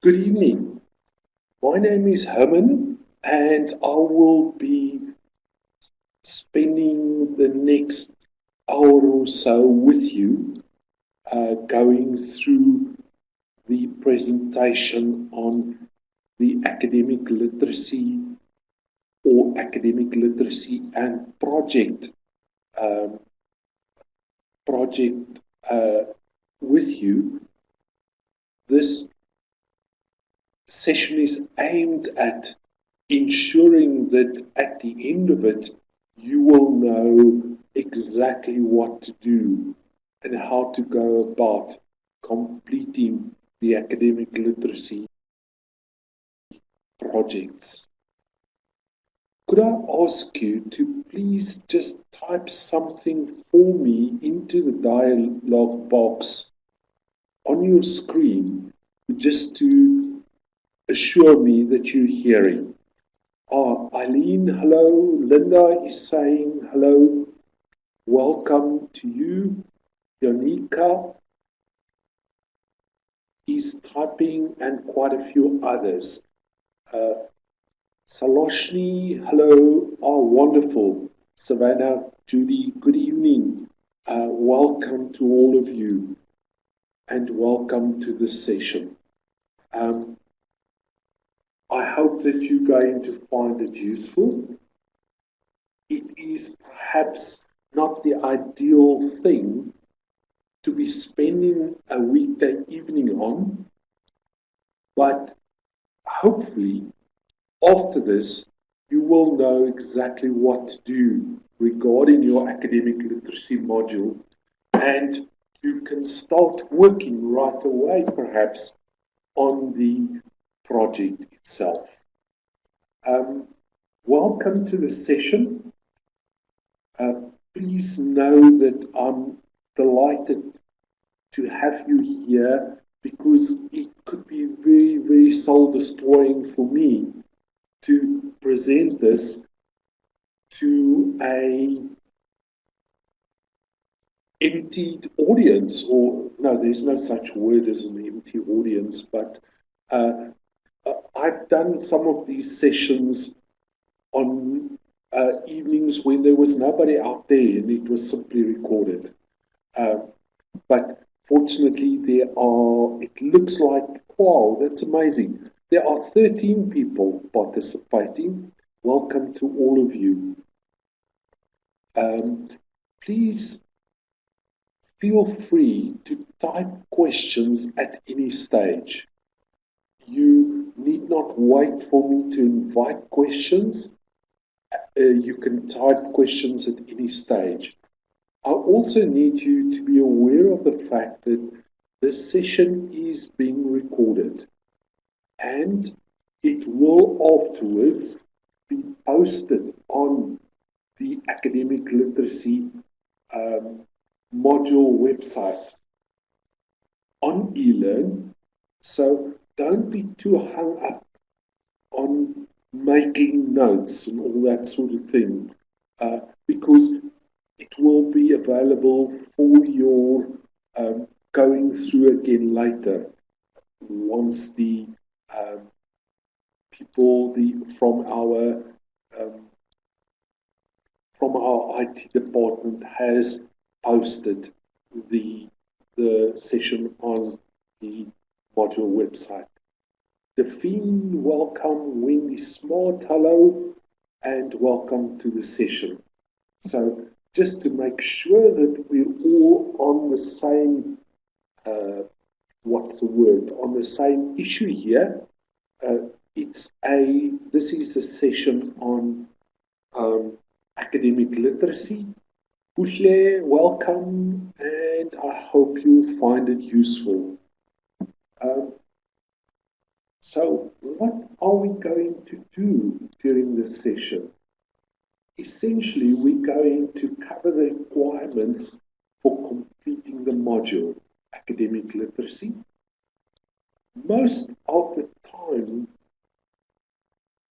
Good evening. My name is Herman, and I will be spending the next hour or so with you, going through the presentation on the academic literacy or academic literacy and um, project with you. This session is aimed at ensuring that at the end of it, you will know exactly what to do and how to go about completing the academic literacy projects. Could I ask you to please just type something for me into the dialog box on your screen just to assure me that you're hearing? Eileen, hello. Linda is saying hello. Welcome to you. Yonika is typing, and quite a few others. Saloshni, hello. Wonderful. Savannah, Judy, good evening. Welcome to all of you, and welcome to this session. I hope that you're going to find it useful. It is perhaps not the ideal thing to be spending a weekday evening on, but hopefully after this you will know exactly what to do regarding your academic literacy module, and you can start working right away perhaps on the project itself. Welcome to the session. Please know that I'm delighted to have you here, because it could be very, very soul destroying for me to present this to a emptied audience, or no, there's no such word as an empty audience, but I've done some of these sessions on evenings when there was nobody out there and it was simply recorded. But fortunately, it looks like, wow, that's amazing. There are 13 people participating. Welcome to all of you. Please feel free to type questions at any stage. You need not wait for me to invite questions. You can type questions at any stage. I also need you to be aware of the fact that this session is being recorded, and it will afterwards be posted on the academic literacy module website on eLearn. So don't be too hung up on making notes and all that sort of thing, because it will be available for your going through again later, once the people from our IT department has posted the session on the module website. Delphine, welcome. Wendy Smart, hello, and welcome to the session. So just to make sure that we're all on the same, on the same issue here. This is a session on academic literacy. Bushle, welcome, and I hope you find it useful. So what are we going to do during this session? Essentially, we're going to cover the requirements for completing the module, academic literacy. Most of the time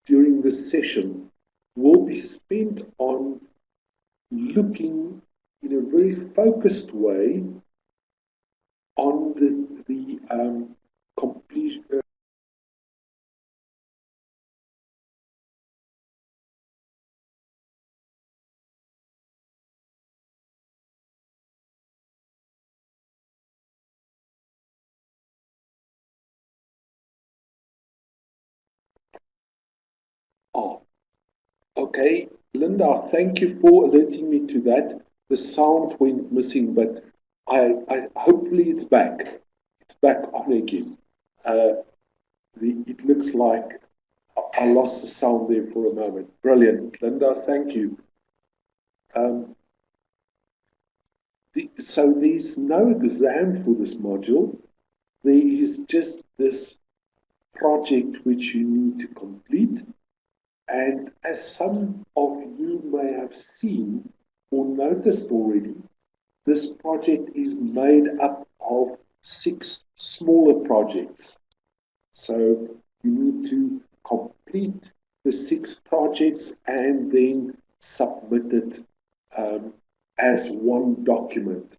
during this session will be spent on looking in a very focused way on the Okay, Linda, thank you for alerting me to that. The sound went missing, but I hopefully it's back. It's back on again. Uh, it looks like I lost the sound there for a moment. Brilliant, Linda, thank you. Um, so there's no exam for this module. There is just this project which you need to complete. And as some of you may have seen or noticed already, this project is made up of 6 smaller projects. So you need to complete the 6 projects and then submit it as one document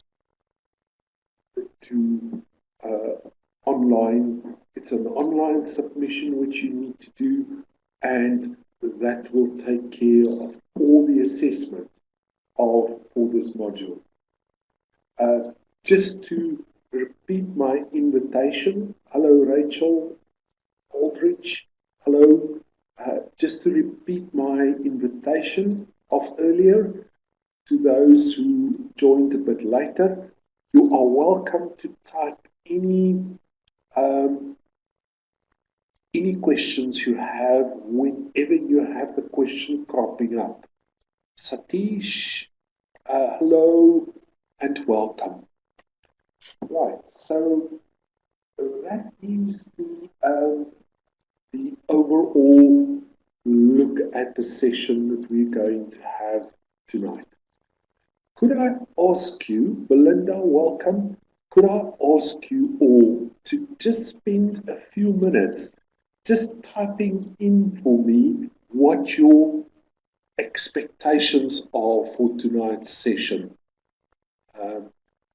to online. It's an online submission which you need to do, and that will take care of all the assessment for this module. Just to repeat my invitation, hello Rachel Aldrich, hello. Just to repeat my invitation of earlier to those who joined a bit later, you are welcome to type any questions you have whenever you have the question cropping up. Satish, hello and welcome. Right, so that is the overall look at the session that we're going to have tonight. Could I ask you, Belinda, welcome, could I ask you all to just spend a few minutes just typing in for me what your expectations are for tonight's session?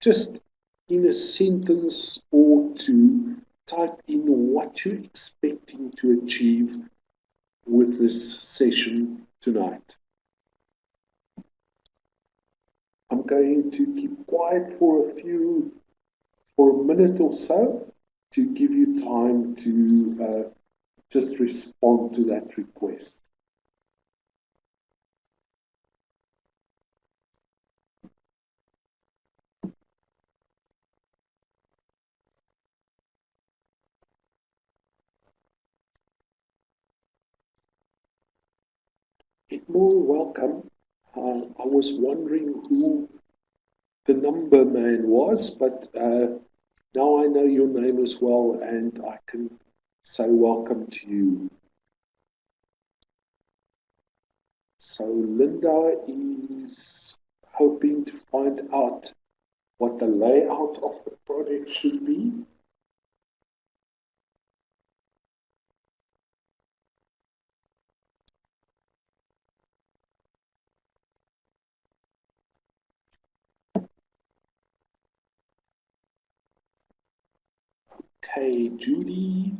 Just in a sentence or two, type in what you're expecting to achieve with this session tonight. I'm going to keep quiet for a minute or so to give you time to just respond to that request. More welcome. I was wondering who the number man was, but now I know your name as well, and I can say welcome to you. So Linda is hoping to find out what the layout of the project should be. Okay, Judy,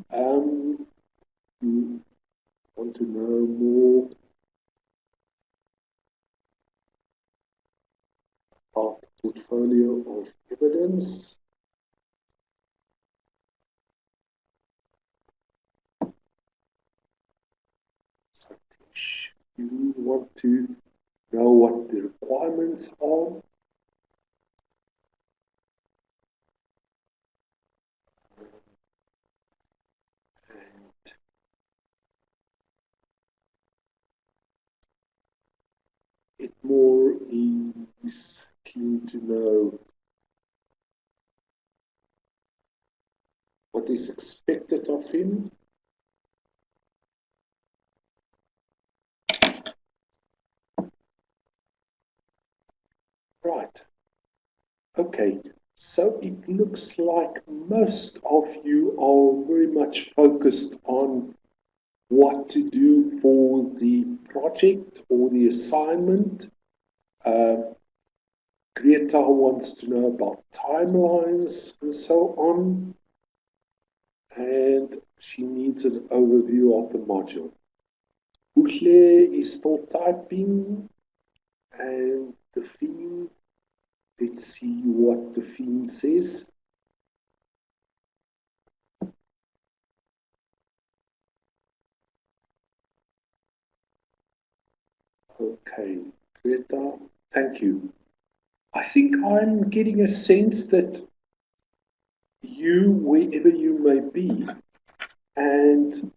you want to know more about the portfolio of evidence? Satish, you want to know what the requirements are? It more is keen to know what is expected of him. Right. Okay. So it looks like most of you are very much focused on what to do for the project or the assignment. Greta wants to know about timelines and so on. And she needs an overview of the module. Uhle is still typing, and the theme, let's see what the theme says. Okay, Greta, thank you. I think I'm getting a sense that you, wherever you may be, and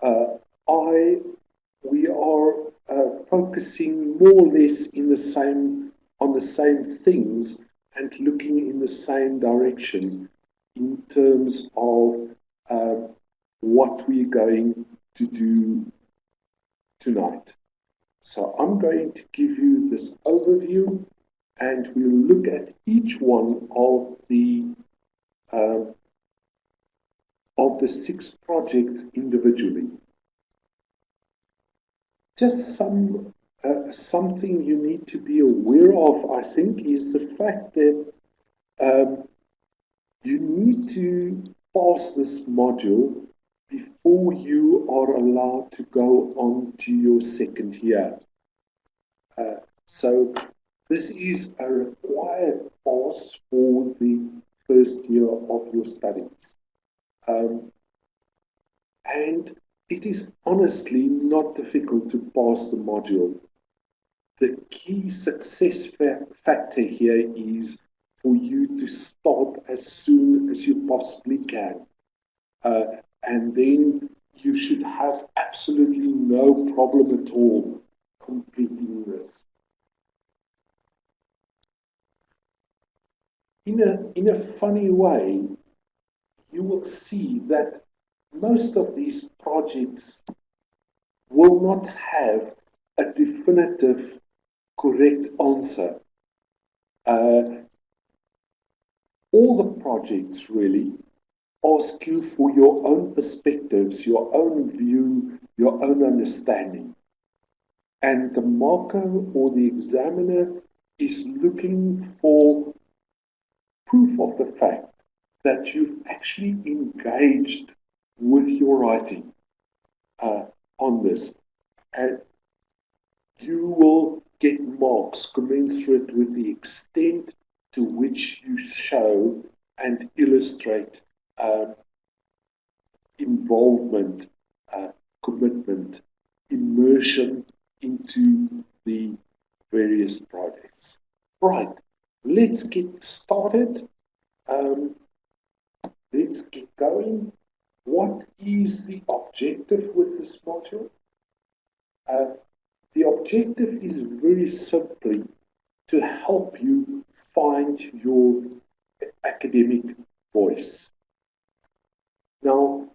I, we are focusing more or less in the same on the same things and looking in the same direction in terms of uh, what we're going to do tonight. So I'm going to give you this overview, and we'll look at each one uh, of the 6 projects individually. Just something you need to be aware of, I think, is the fact that you need to pass this module before you are allowed to go on to your second year. So this is a required pass for the first year of your studies. And it is honestly not difficult to pass the module. The key success factor here is for you to start as soon as you possibly can. And then you should have absolutely no problem at all completing this. In a funny way, you will see that most of these projects will not have a definitive correct answer. All the projects really ask you for your own perspectives, your own view, your own understanding. And the marker or the examiner is looking for proof of the fact that you've actually engaged with your writing on this. And you will get marks commensurate with the extent to which you show and illustrate involvement, commitment, immersion into the various projects. Right, let's get started. Let's get going. What is the objective with this module? The objective is very simply to help you find your academic voice. Now,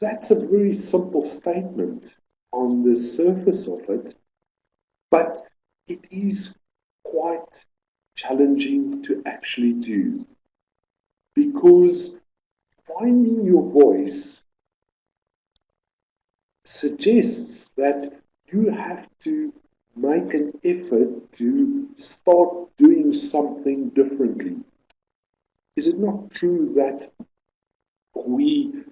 that's a very simple statement on the surface of it, but it is quite challenging to actually do, because finding your voice suggests that you have to make an effort to start doing something differently. Is it not true that we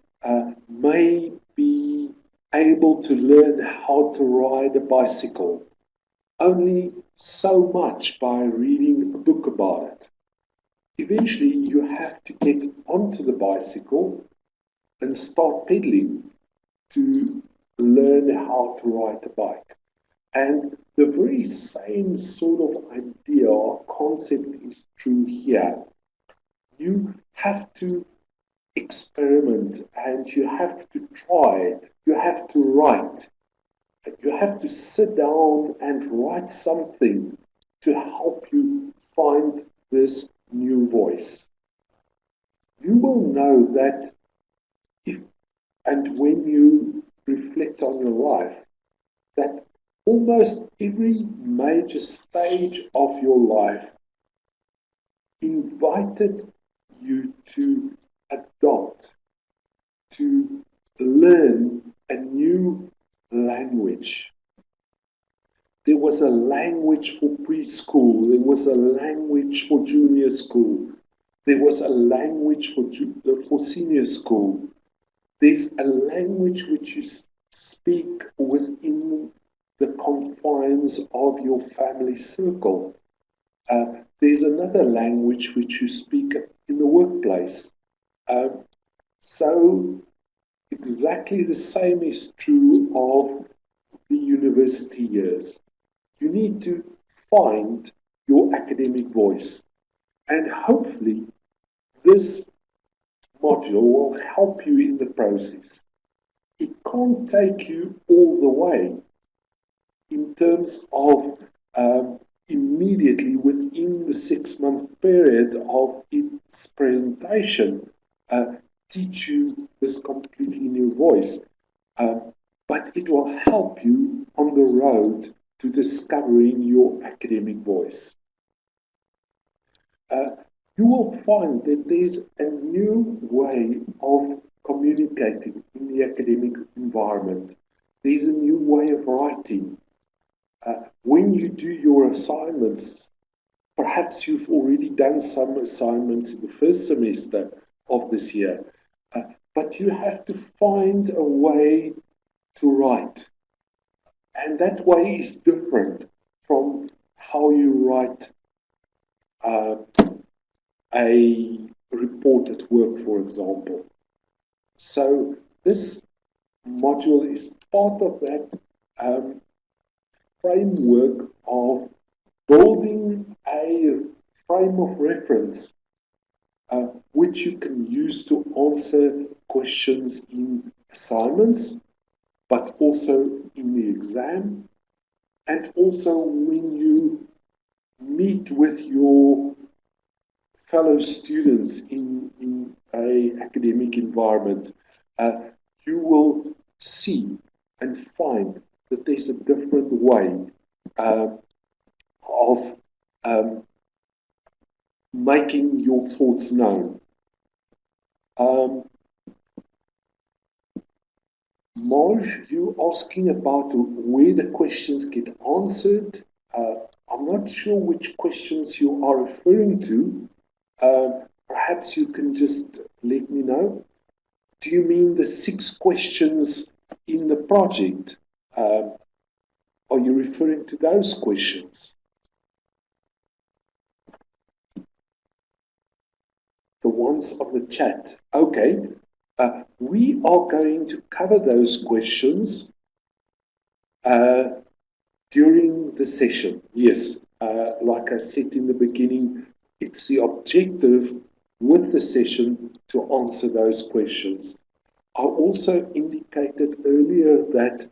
may be able to learn how to ride a bicycle only so much by reading a book about it? Eventually, you have to get onto the bicycle and start pedaling to learn how to ride a bike. And the very same sort of idea or concept is true here. You have to experiment and you have to try, you have to write, you have to sit down and write something to help you find this new voice. You will know that if and when you reflect on your life, that almost every major stage of your life invited you to adopt, to learn a new language. There was a language for preschool, there was a language for junior school, there was a language for senior school. There's a language which you speak within the confines of your family circle. There's another language which you speak in the workplace. So exactly the same is true of the university years. you need to find your academic voice. And hopefully this module will help you in the process. It can't take you all the way in terms of immediately within the 6-month period of its presentation teach you this completely new voice. But it will help you on the road to discovering your academic voice. You will find that there's a new way of communicating in the academic environment. There's a new way of writing. When you do your assignments, perhaps you've already done some assignments in the first semester of this year, but you have to find a way to write. And that way is different from how you write a report at work, for example. So this module is part of that framework of building a frame of reference which you can use to answer questions in assignments, but also in the exam, and also when you meet with your fellow students in an academic environment, you will see and find that there's a different way of making your thoughts known. Marge, you asking about where the questions get answered. I'm not sure which questions you are referring to. Perhaps you can just let me know. Do you mean the 6 questions in the project? Are you referring to those questions? The ones on the chat. Okay. We are going to cover those questions during the session. Yes. Like I said in the beginning, it's the objective with the session to answer those questions. I also indicated earlier that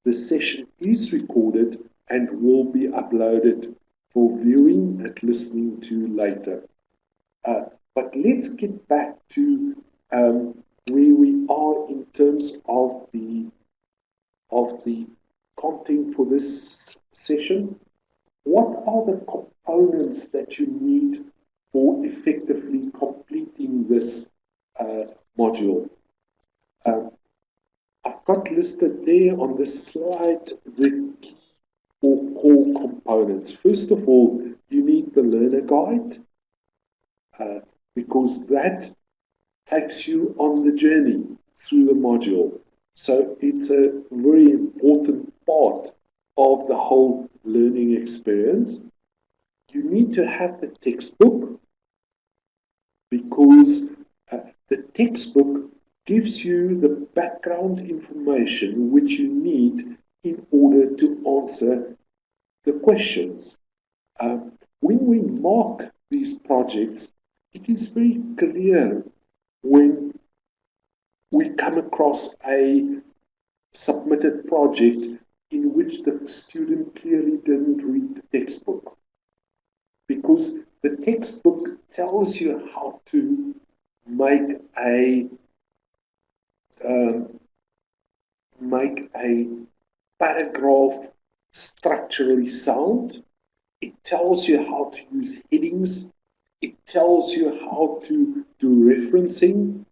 the session is recorded and will be uploaded for viewing and listening to later. But let's get back to where we are in terms of the content for this session. What are the components that you need for effectively completing this module? I've got listed there on this slide the key or core components. First of all, you need the learner guide because that takes you on the journey through the module. So it's a very important part of the whole learning experience. You need to have the textbook because the textbook gives you the background information which you need in order to answer the questions. When we mark these projects, it is very clear when we come across a submitted project in which the student clearly didn't read the textbook. Because the textbook tells you how to make a paragraph structurally sound. It tells you how to use headings. It tells you how to do referencing.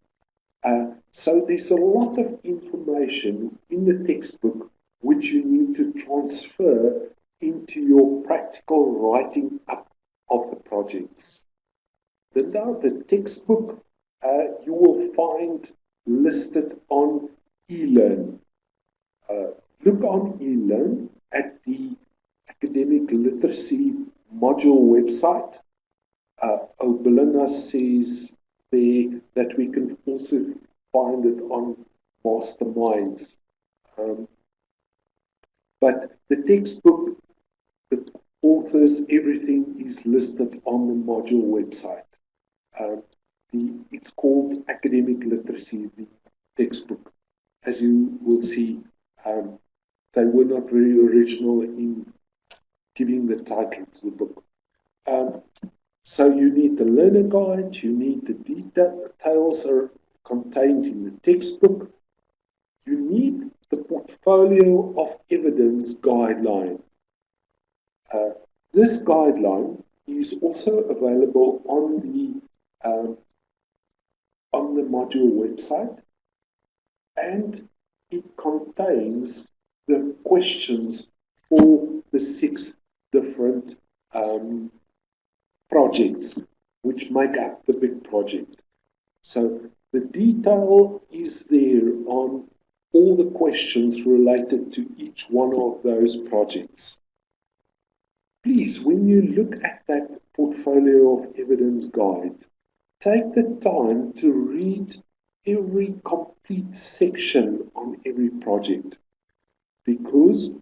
So there's a lot of information in the textbook which you need to transfer into your practical writing up of the projects. Now the textbook you will find listed on eLearn. Look on eLearn at the academic literacy module website. Obilina says there that we can also find it on Masterminds. But the textbook The authors, everything is listed on the module website. It's called Academic Literacy, the textbook. As you will see, they were not very original in giving the title to the book. So you need the learner guide, you need the details are contained in the textbook, you need the portfolio of evidence guideline. This guideline is also available on the module website, and it contains the questions for the 6 different projects which make up the big project. So the detail is there on all the questions related to each one of those projects. Please, when you look at that portfolio of evidence guide, take the time to read every complete section on every project, because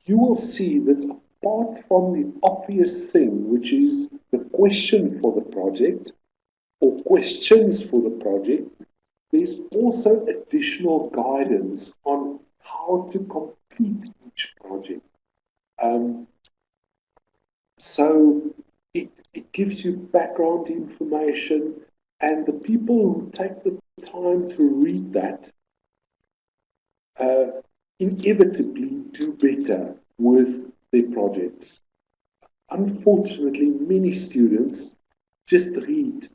you will see that apart from the obvious thing, which is the question for the project or questions for the project, there's also additional guidance on how to complete each project. So it gives you background information, and the people who take the time to read that inevitably do better with their projects. Unfortunately, many students just read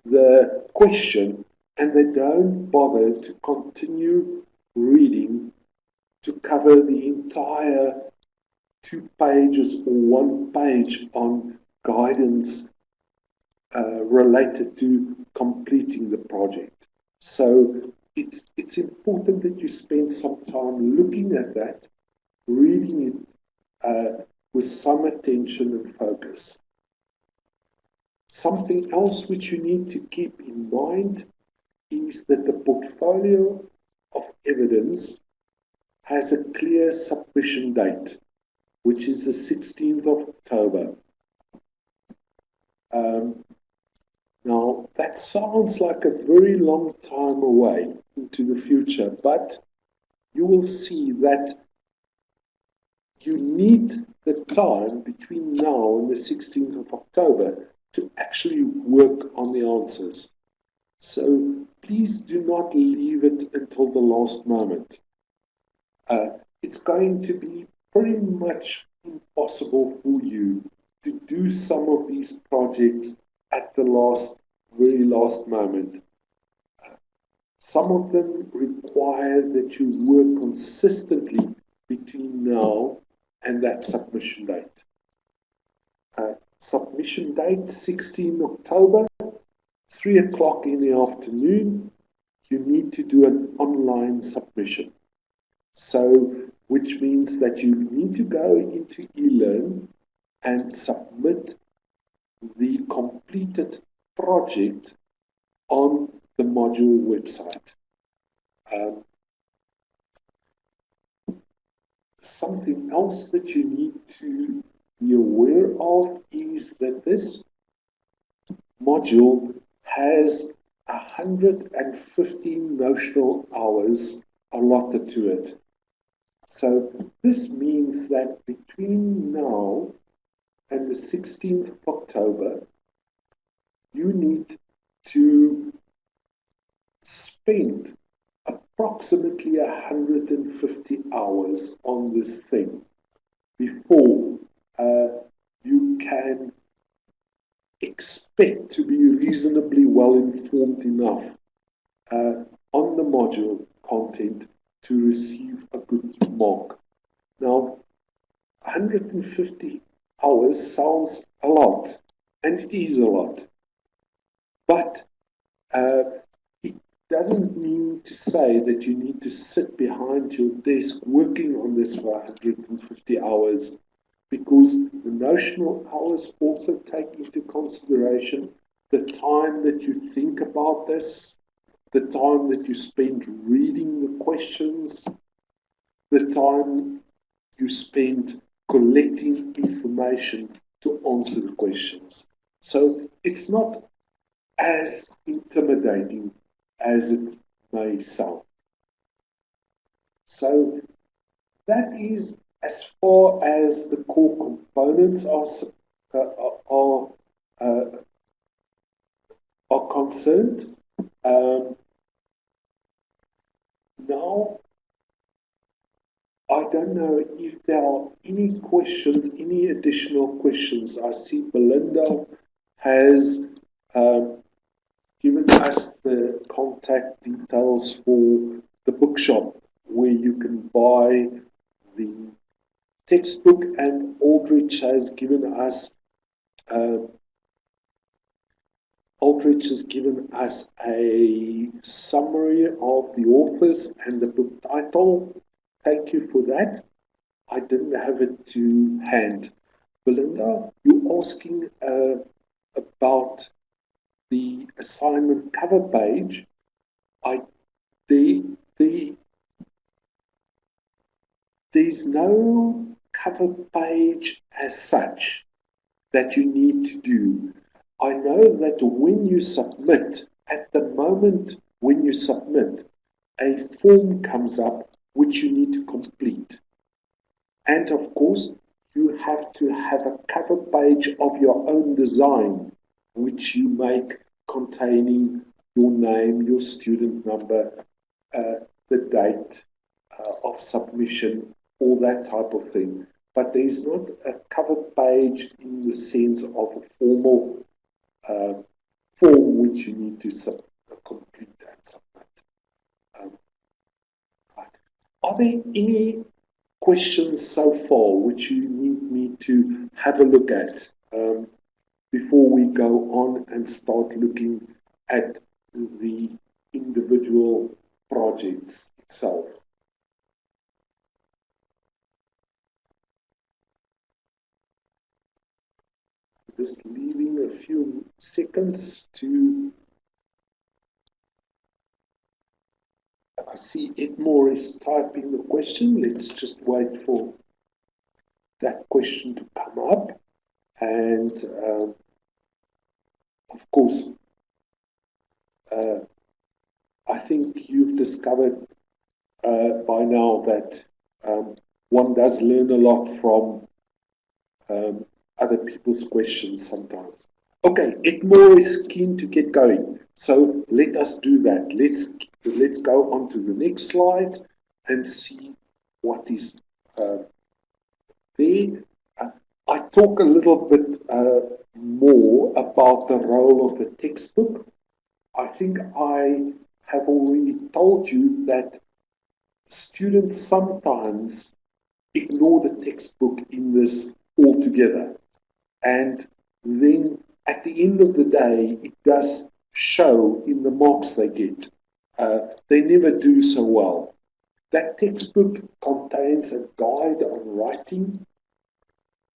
the question and they don't bother to continue reading to cover the entire 2 pages or 1 page on guidance related to completing the project. So it's important that you spend some time looking at that, reading it with some attention and focus. Something else which you need to keep in mind is that the portfolio of evidence has a clear submission date, which is the 16th of October. Now, that sounds like a very long time away into the future, but you will see that you need the time between now and the 16th of October to actually work on the answers. So please do not leave it until the last moment. It's going to be pretty much impossible for you to do some of these projects at the very last moment. Some of them require that you work consistently between now and that submission date. Submission date 16 October, 3 o'clock in the afternoon, you need to do an online submission. So, which means that you need to go into eLearn and submit the completed project on the module website. Something else that you need to be aware of is that this module has 115 notional hours allotted to it. So this means that between now and the 16th of October, you need to spend approximately 150 hours on this thing before you can expect to be reasonably well informed enough on the module content to receive a good mark. Now, 150 hours sounds a lot, and it is a lot, but it doesn't mean to say that you need to sit behind your desk working on this for 150 hours, because the notional hours also take into consideration the time that you think about this, the time that you spend reading the questions, the time you spend collecting information to answer the questions. So it's not as intimidating as it may sound. So that is as far as the core components are, uh, are concerned. Now, I don't know if there are any questions, any additional questions. I see Belinda has given us the contact details for the bookshop where you can buy the textbook, and Aldrich has given us a summary of the authors and the book title. Thank you for that. I didn't have it to hand. Belinda, you're asking about the assignment cover page. There's no cover page as such that you need to do. I know that when you submit, at the moment when you submit, a form comes up which you need to complete. And of course, you have to have a cover page of your own design, which you make containing your name, your student number, the date of submission, all that type of thing. But there is not a cover page in the sense of a formal form which you need to complete and submit. Right. Are there any questions so far which you need me to have a look at before we go on and start looking at the individual projects itself? Just leaving a few seconds to... I see Edmore is typing the question. Let's just wait for that question to come up. And of course, I think you've discovered by now that one does learn a lot from other people's questions sometimes. Okay, Edmore is keen to get going, so let us do that. Let's go on to the next slide and see what is there. I talk a little bit more about the role of the textbook. I think I have already told you that students sometimes ignore the textbook in this altogether. And then at the end of the day, it does show in the marks they get. They never do so well. That textbook contains a guide on writing.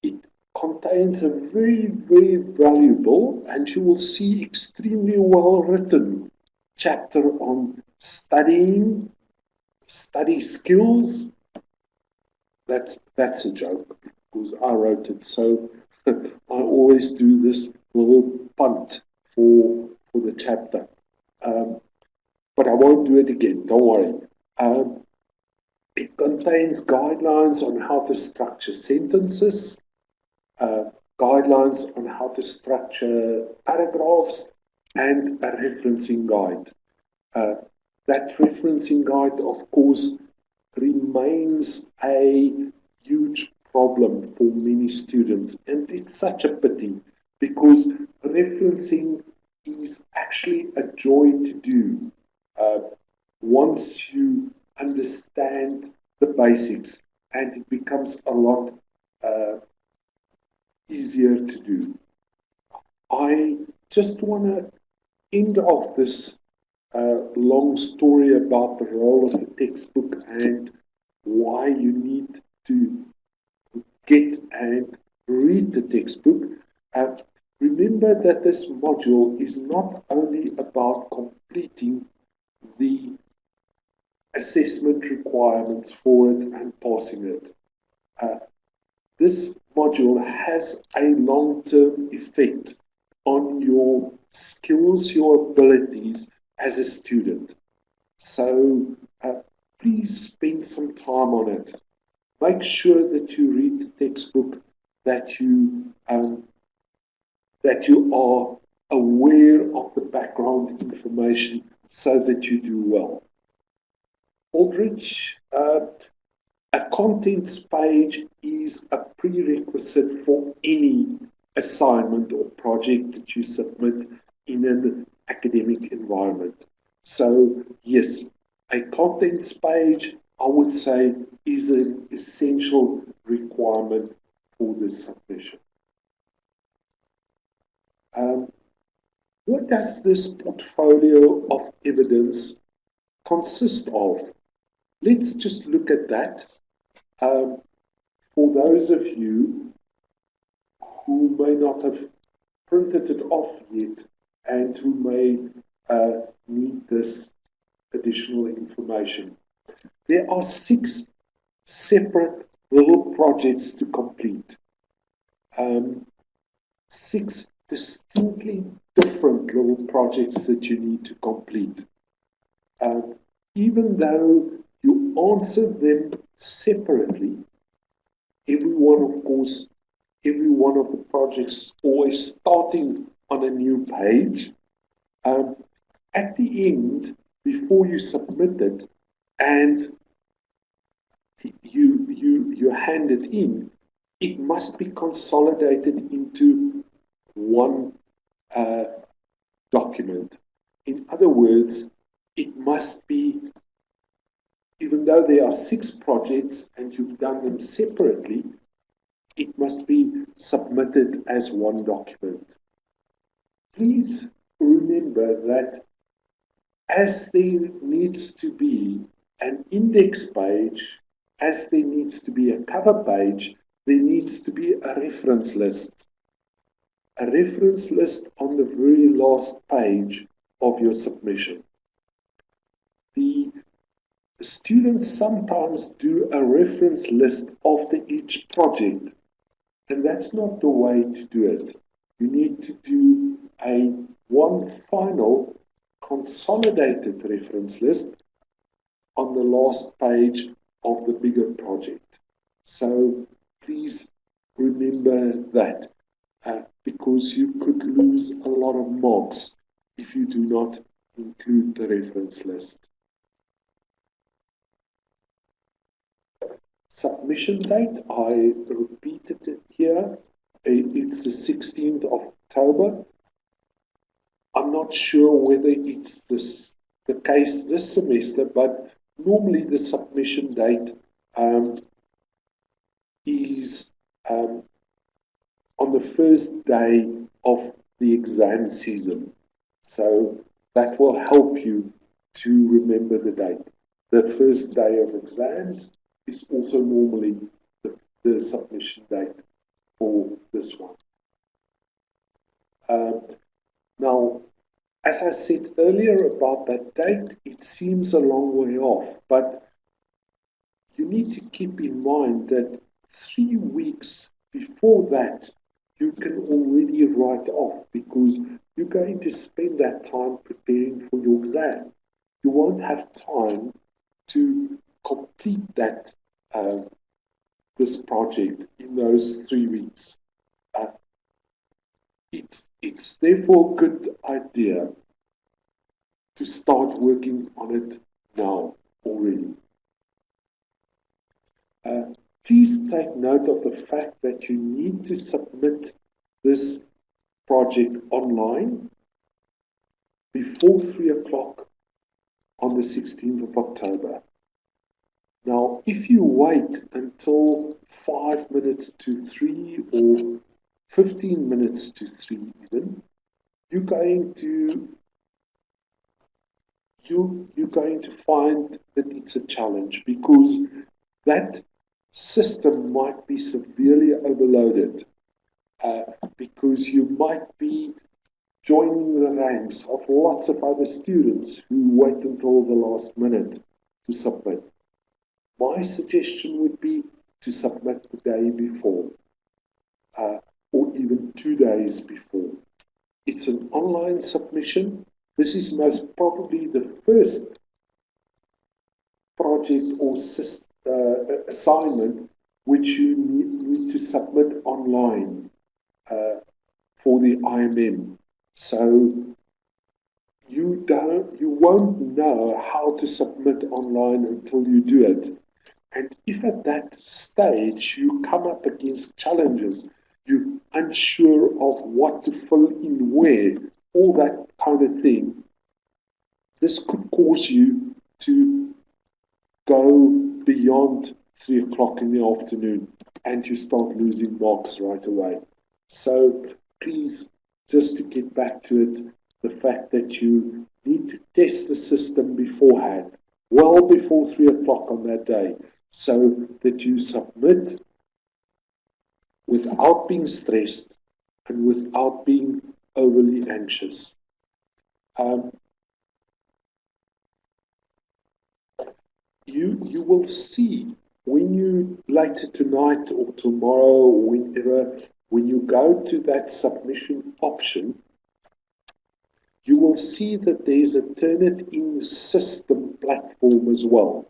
It contains a very, very valuable, and you will see extremely well written chapter on studying, study skills. That's a joke because I wrote it, so I always do this little punt for the chapter. But I won't do it again, don't worry. It contains guidelines on how to structure sentences, guidelines on how to structure paragraphs, and a referencing guide. That referencing guide, of course, remains a huge problem for many students, and it's such a pity because referencing is actually a joy to do once you understand the basics, and it becomes a lot easier to do. I just want to end off this long story about the role of the textbook and why you need to get and read the textbook. Remember that this module is not only about completing the assessment requirements for it and passing it. this module has a long-term effect on your skills, your abilities as a student. So please spend some time on it. Make sure that you read the textbook, that you are aware of the background information so that you do well. Aldrich, a contents page is a prerequisite for any assignment or project that you submit in an academic environment. So yes, a contents page, I would say, is an essential requirement for this submission. What does this portfolio of evidence consist of? Let's just look at that. For those of you who may not have printed it off yet and who may need this additional information, there are 6 separate little projects to complete. 6 distinctly different little projects that you need to complete. Even though you answer them separately, every one of the projects always starting on a new page. At the end, before you submit it and you hand it in, it must be consolidated into one document. In other words, it must be, even though there are 6 projects and you've done them separately, it must be submitted as one document. Please remember that as there needs to be an index page, as there needs to be a cover page, there needs to be a reference list. A reference list on the very last page of your submission. The students sometimes do a reference list after each project, and that's not the way to do it. You need to do one final consolidated reference list on the last page of the bigger project. So please remember that, because you could lose a lot of marks if you do not include the reference list. Submission date, I repeated it here. It's the 16th of October. I'm not sure whether it's the case this semester, but normally the submission date is on the first day of the exam season. So that will help you to remember the date. The first day of exams is also normally the submission date for this one. Now, as I said earlier about that date, it seems a long way off, but you need to keep in mind that 3 weeks before that, you can already write off, because you're going to spend that time preparing for your exam. You won't have time to complete that this project in those 3 weeks. It's therefore a good idea to start working on it now already. Please take note of the fact that you need to submit this project online before 3 o'clock on the 16th of October. Now, if you wait until 5 minutes to 3 or 15 minutes to 3 even, you're going to find that it's a challenge, because that system might be severely overloaded, because you might be joining the ranks of lots of other students who wait until the last minute to submit. My suggestion would be to submit the day before. or even 2 days before. It's an online submission. This is most probably the first project or assignment which you need to submit online for the IMM. So you won't know how to submit online until you do it. And if at that stage you come up against challenges, you're unsure of what to fill in where, all that kind of thing, this could cause you to go beyond 3 o'clock in the afternoon and you start losing marks right away. So please, just to get back to it, the fact that you need to test the system beforehand, well before 3 o'clock on that day, so that you submit without being stressed and without being overly anxious. You will see when you later tonight or tomorrow or whenever, when you go to that submission option, you will see that there's a Turnitin system platform as well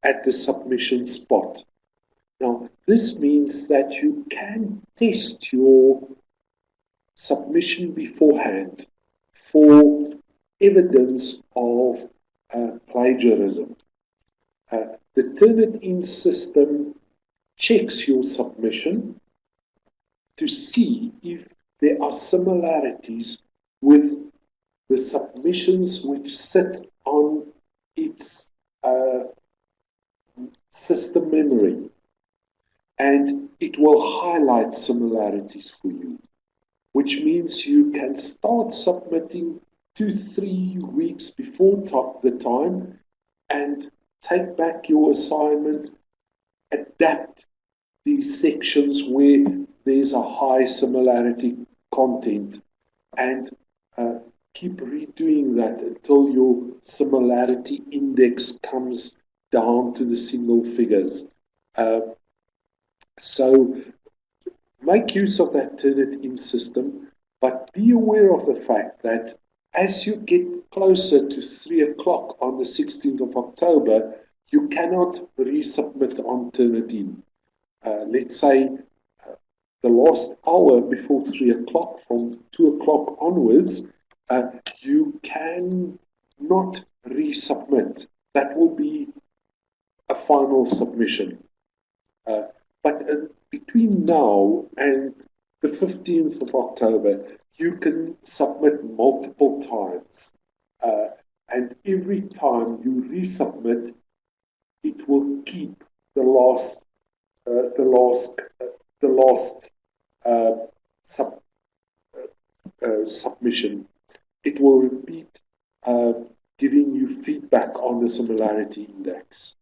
at the submission spot. Now, this means that you can test your submission beforehand for evidence of plagiarism. The Turnitin system checks your submission to see if there are similarities with the submissions which sit on its system memory, and it will highlight similarities for you, which means you can start submitting 2-3 weeks before the time and take back your assignment, adapt these sections where there's a high similarity content, and keep redoing that until your similarity index comes down to the single figures. So make use of that Turnitin system, but be aware of the fact that as you get closer to 3 o'clock on the 16th of October, you cannot resubmit on Turnitin. Let's say the last hour before 3 o'clock, from 2 o'clock onwards, you can not resubmit. That will be a final submission. But between now and the 15th of October, you can submit multiple times. And every time you resubmit, it will keep the last submission. It will repeat, giving you feedback on the similarity index.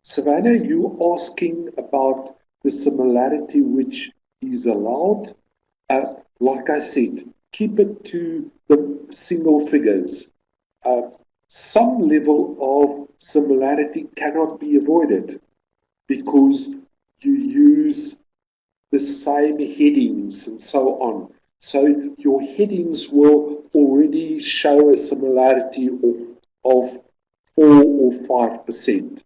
Savannah, you asking about the similarity which is allowed. Like I said, keep it to the single figures. Some level of similarity cannot be avoided because you use the same headings and so on. So your headings will already show a similarity of 4 or 5%.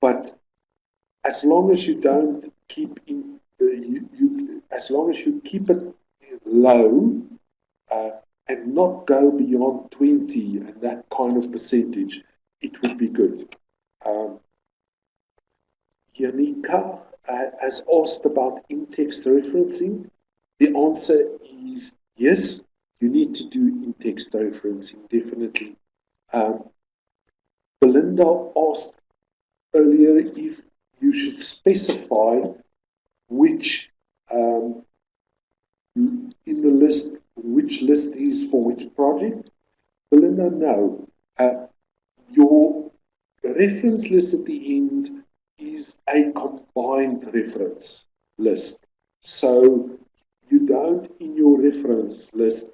But as long as you don't keep as long as you keep it low and not go beyond 20 and that kind of percentage, it would be good. Yanika has asked about in-text referencing. The answer is yes, you need to do in-text referencing, definitely. Belinda asked earlier if you should specify which in the list, which list is for which project. Belinda, no. Your reference list at the end is a combined reference list. So you don't, in your reference list,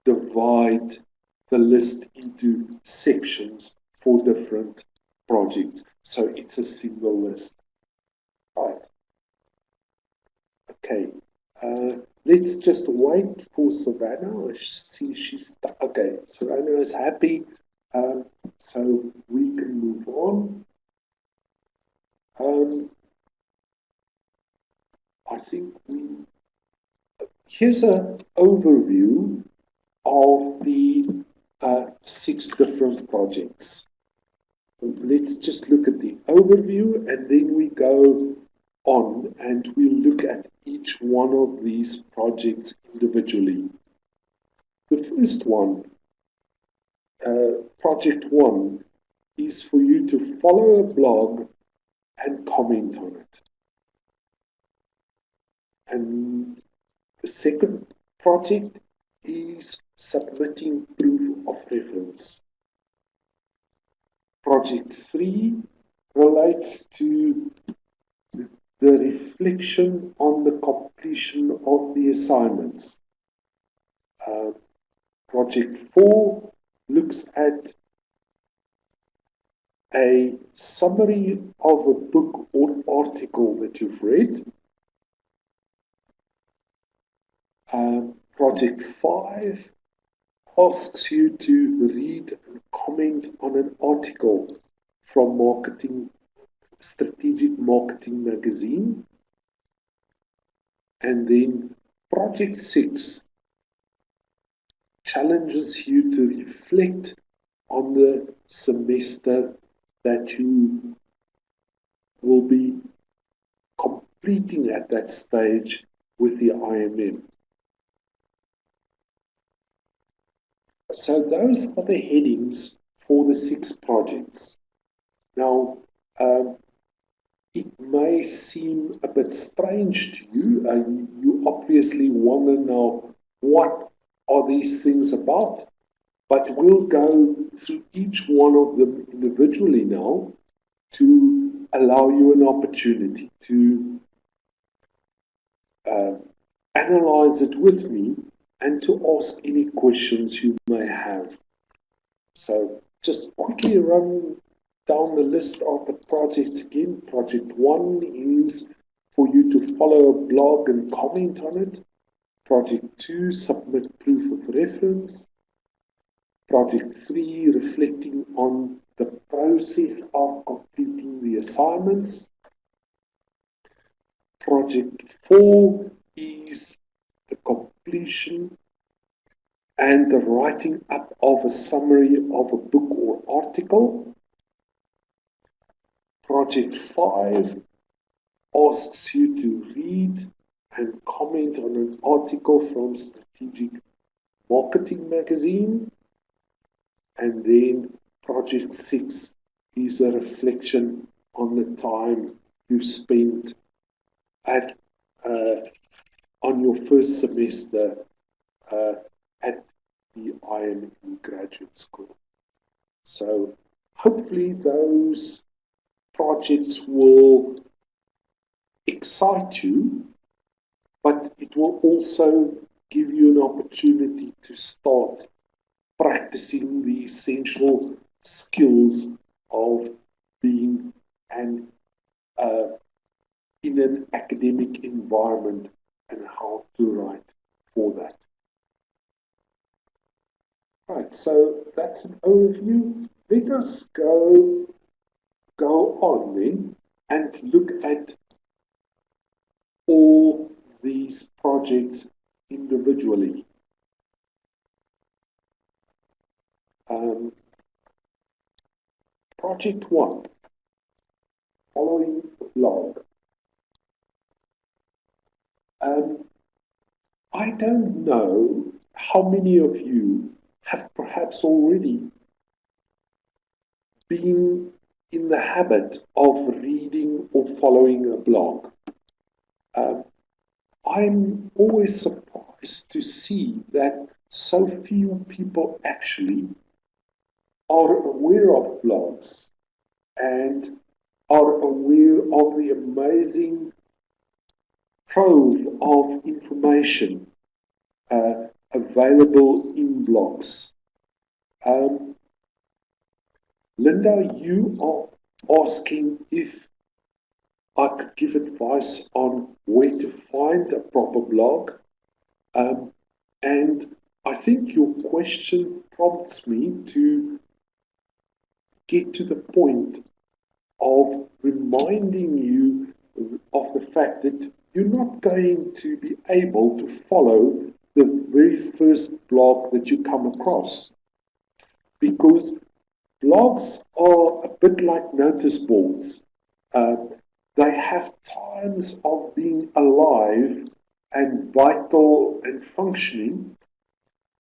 divide the list into sections for different projects. So it's a single list. Right. Okay. Let's just wait for Savannah. I see she's okay. Savannah is happy. So we can move on. I think here's an overview of the 6 different projects. Let's just look at the overview and then we go on and we'll look at each one of these projects individually. The first one, project 1, is for you to follow a blog and comment on it. And the second project is submitting proof of reference. Project 3 relates to the reflection on the completion of the assignments. Project 4 looks at a summary of a book or article that you've read. Project 5 asks you to read and comment on an article from Strategic Marketing Magazine. And then Project 6 challenges you to reflect on the semester that you will be completing at that stage with the IMM. So those are the headings for the 6 projects. Now, it may seem a bit strange to you. You obviously want to know what are these things about, but we'll go through each one of them individually now to allow you an opportunity to analyze it with me and to ask any questions you may have. So just quickly run down the list of the projects again. Project 1 is for you to follow a blog and comment on it. Project 2, submit proof of reference. Project 3, reflecting on the process of completing the assignments. Project 4 is the completion and the writing up of a summary of a book or article. Project 5 asks you to read and comment on an article from Strategic Marketing Magazine. And then Project 6 is a reflection on the time you spent on your first semester at the IME Graduate School. So hopefully those projects will excite you, but it will also give you an opportunity to start practicing the essential skills of being in an academic environment and how to write for that. Right, so that's an overview. Let us go on then and look at all these projects individually. Project 1, following the blog. I don't know how many of you have perhaps already been in the habit of reading or following a blog. I'm always surprised to see that so few people actually are aware of blogs and are aware of the amazing trove of information available in blogs. Linda, you are asking if I could give advice on where to find a proper blog. And I think your question prompts me to get to the point of reminding you of the fact that you're not going to be able to follow the very first blog that you come across, because blogs are a bit like notice boards. Uh, they have times of being alive and vital and functioning,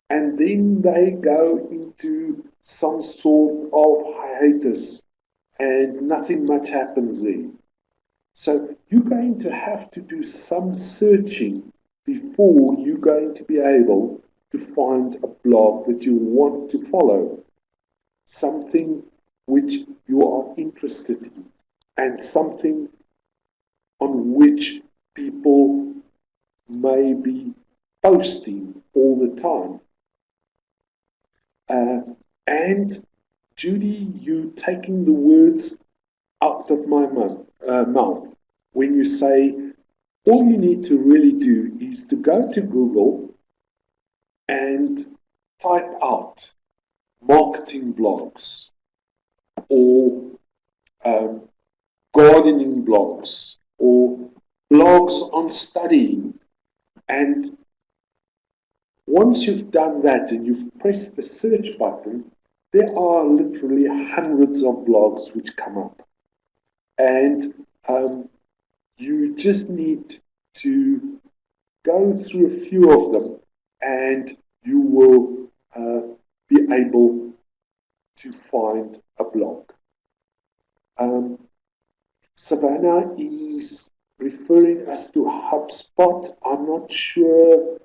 and then they go into some sort of hiatus and nothing much happens there. So you're going to have to do some searching before you're going to be able to find a blog that you want to follow, something which you are interested in, and something on which people may be posting all the time. And Judy, you taking the words out of my mouth when you say all you need to really do is to go to Google and type out marketing blogs or gardening blogs or blogs on studying. And once you've done that and you've pressed the search button, there are literally hundreds of blogs which come up. And you just need to go through a few of them and you will be able to find a blog. Savannah is referring us to HubSpot. I'm not sure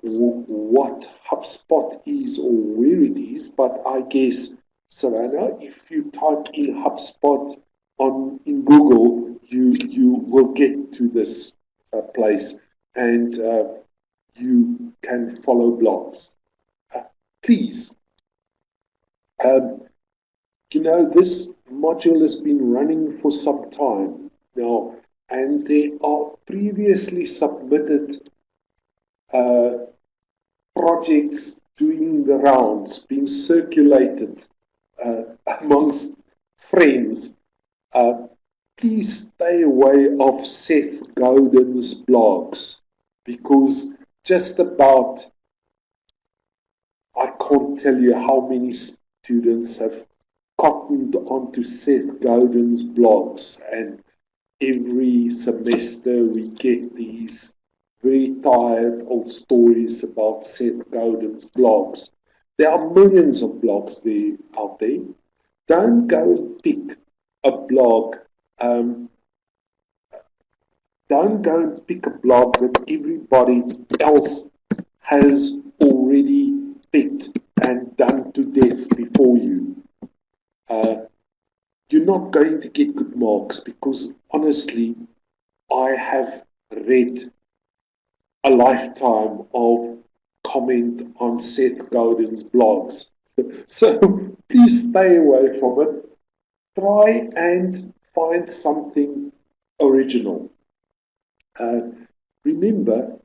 what HubSpot is or where it is, but I guess, Savannah, if you type in HubSpot in Google, you will get to this place and you can follow blogs. Please, this module has been running for some time now, and there are previously submitted projects doing the rounds, being circulated amongst friends. Please stay away of Seth Godin's blogs, because just about, I can't tell you how many students have cottoned onto Seth Godin's blogs, and every semester we get these very tired old stories about Seth Godin's blogs. There are millions of blogs out there. Don't go and pick a blog. Don't go and pick a blog that everybody else has already picked and done to death before you. You're not going to get good marks, because honestly, I have read a lifetime of comment on Seth Godin's blogs. So please stay away from it. Try and find something original. Remember,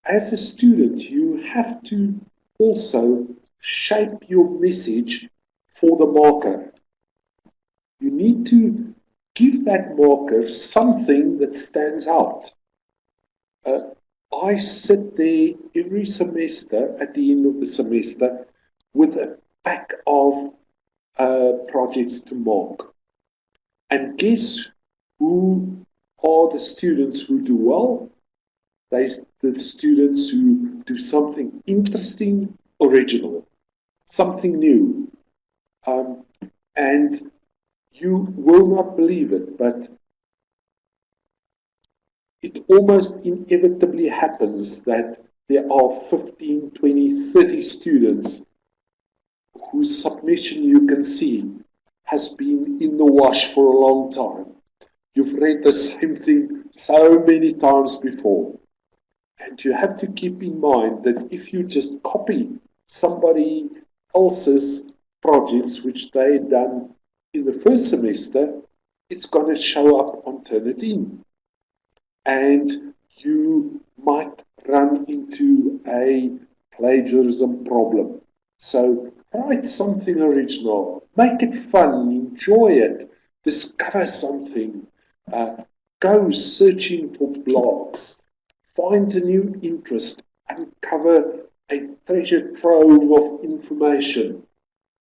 as a student, you have to also shape your message for the marker. You need to give that marker something that stands out. I sit there every semester at the end of the semester with a pack of projects to mark. And guess who are the students who do well? They're the students who do something interesting, original, something new. And you will not believe it, but it almost inevitably happens that there are 15, 20, 30 students whose submission you can see has been in the wash for a long time. You've read the same thing so many times before. And you have to keep in mind that if you just copy somebody else's projects which they done in the first semester, it's going to show up on Turnitin. And you might run into a plagiarism problem. So write something original, make it fun, enjoy it, discover something, go searching for blogs, find a new interest, uncover a treasure trove of information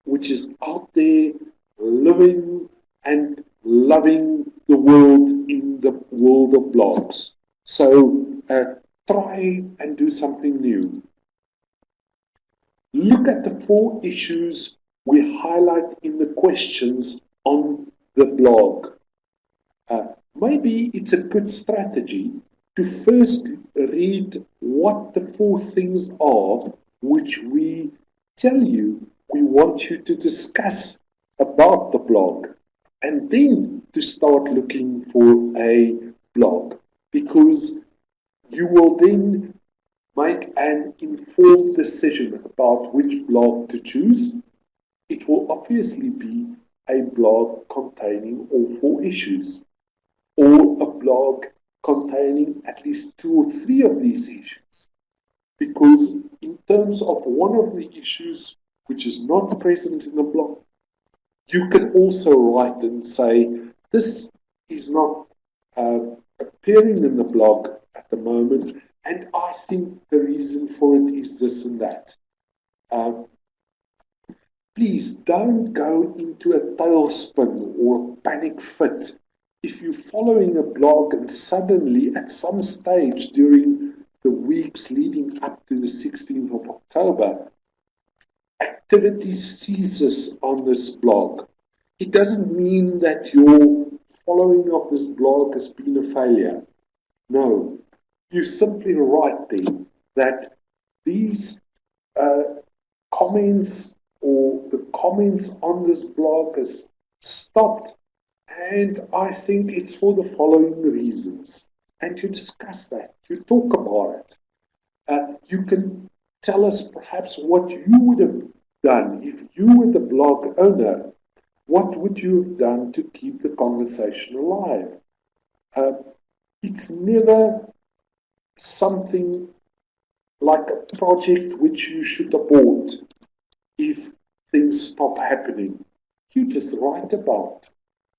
which is out there living and loving the world in the world of blogs. So try and do something new. Look at the 4 issues we highlight in the questions on the blog. Maybe it's a good strategy to first read what the 4 things are which we tell you we want you to discuss about the blog, and then to start looking for a blog, because you will then make an informed decision about which blog to choose. It will obviously be a blog containing all 4 issues, or a blog containing at least 2 or 3 of these issues. Because in terms of one of the issues which is not present in the blog, you can also write and say, this is not appearing in the blog at the moment, and I think the reason for it is this and that. Please don't go into a tailspin or a panic fit if you're following a blog and suddenly at some stage during the weeks leading up to the 16th of October, activity ceases on this blog. It doesn't mean that your following of this blog has been a failure. No, you simply write there that these comments or the comments on this blog has stopped, and I think it's for the following reasons. And you discuss that, you talk about it. You can tell us perhaps what you would have done if you were the blog owner. What would you have done to keep the conversation alive? It's never something like a project which you should abort if things stop happening. You just write about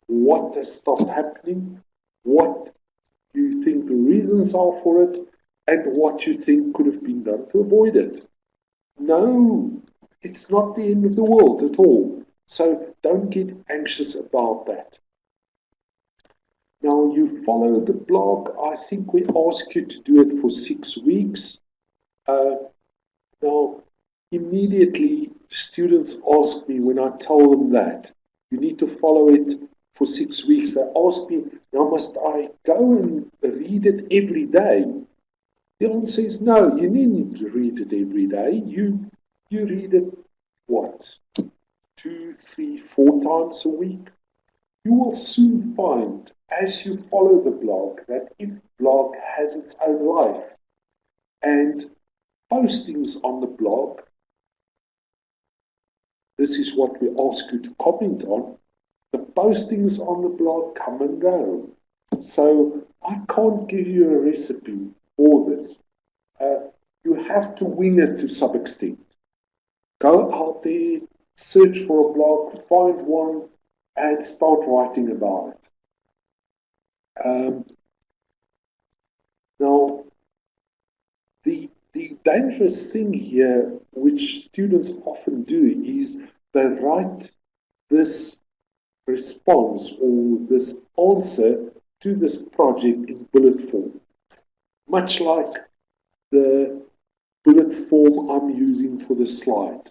what has stopped happening, what you think the reasons are for it, and what you think could have been done to avoid it. No, it's not the end of the world at all. So don't get anxious about that. Now, you follow the blog. I think we ask you to do it for 6 weeks. Now, immediately students ask me when I tell them that you need to follow it for 6 weeks. They ask me, now must I go and read it every day? The answer is no, you needn't read it every day. You read it, what, 2, 3, 4 times a week? You will soon find, as you follow the blog, that each blog has its own life. And postings on the blog, this is what we ask you to comment on, the postings on the blog come and go. So I can't give you a recipe for this. You have to wing it to some extent. Go out there, search for a blog, find one, and start writing about it. Now, the dangerous thing here, which students often do, is they write this response or this answer to this project in bullet form, much like the bullet form I'm using for the slide.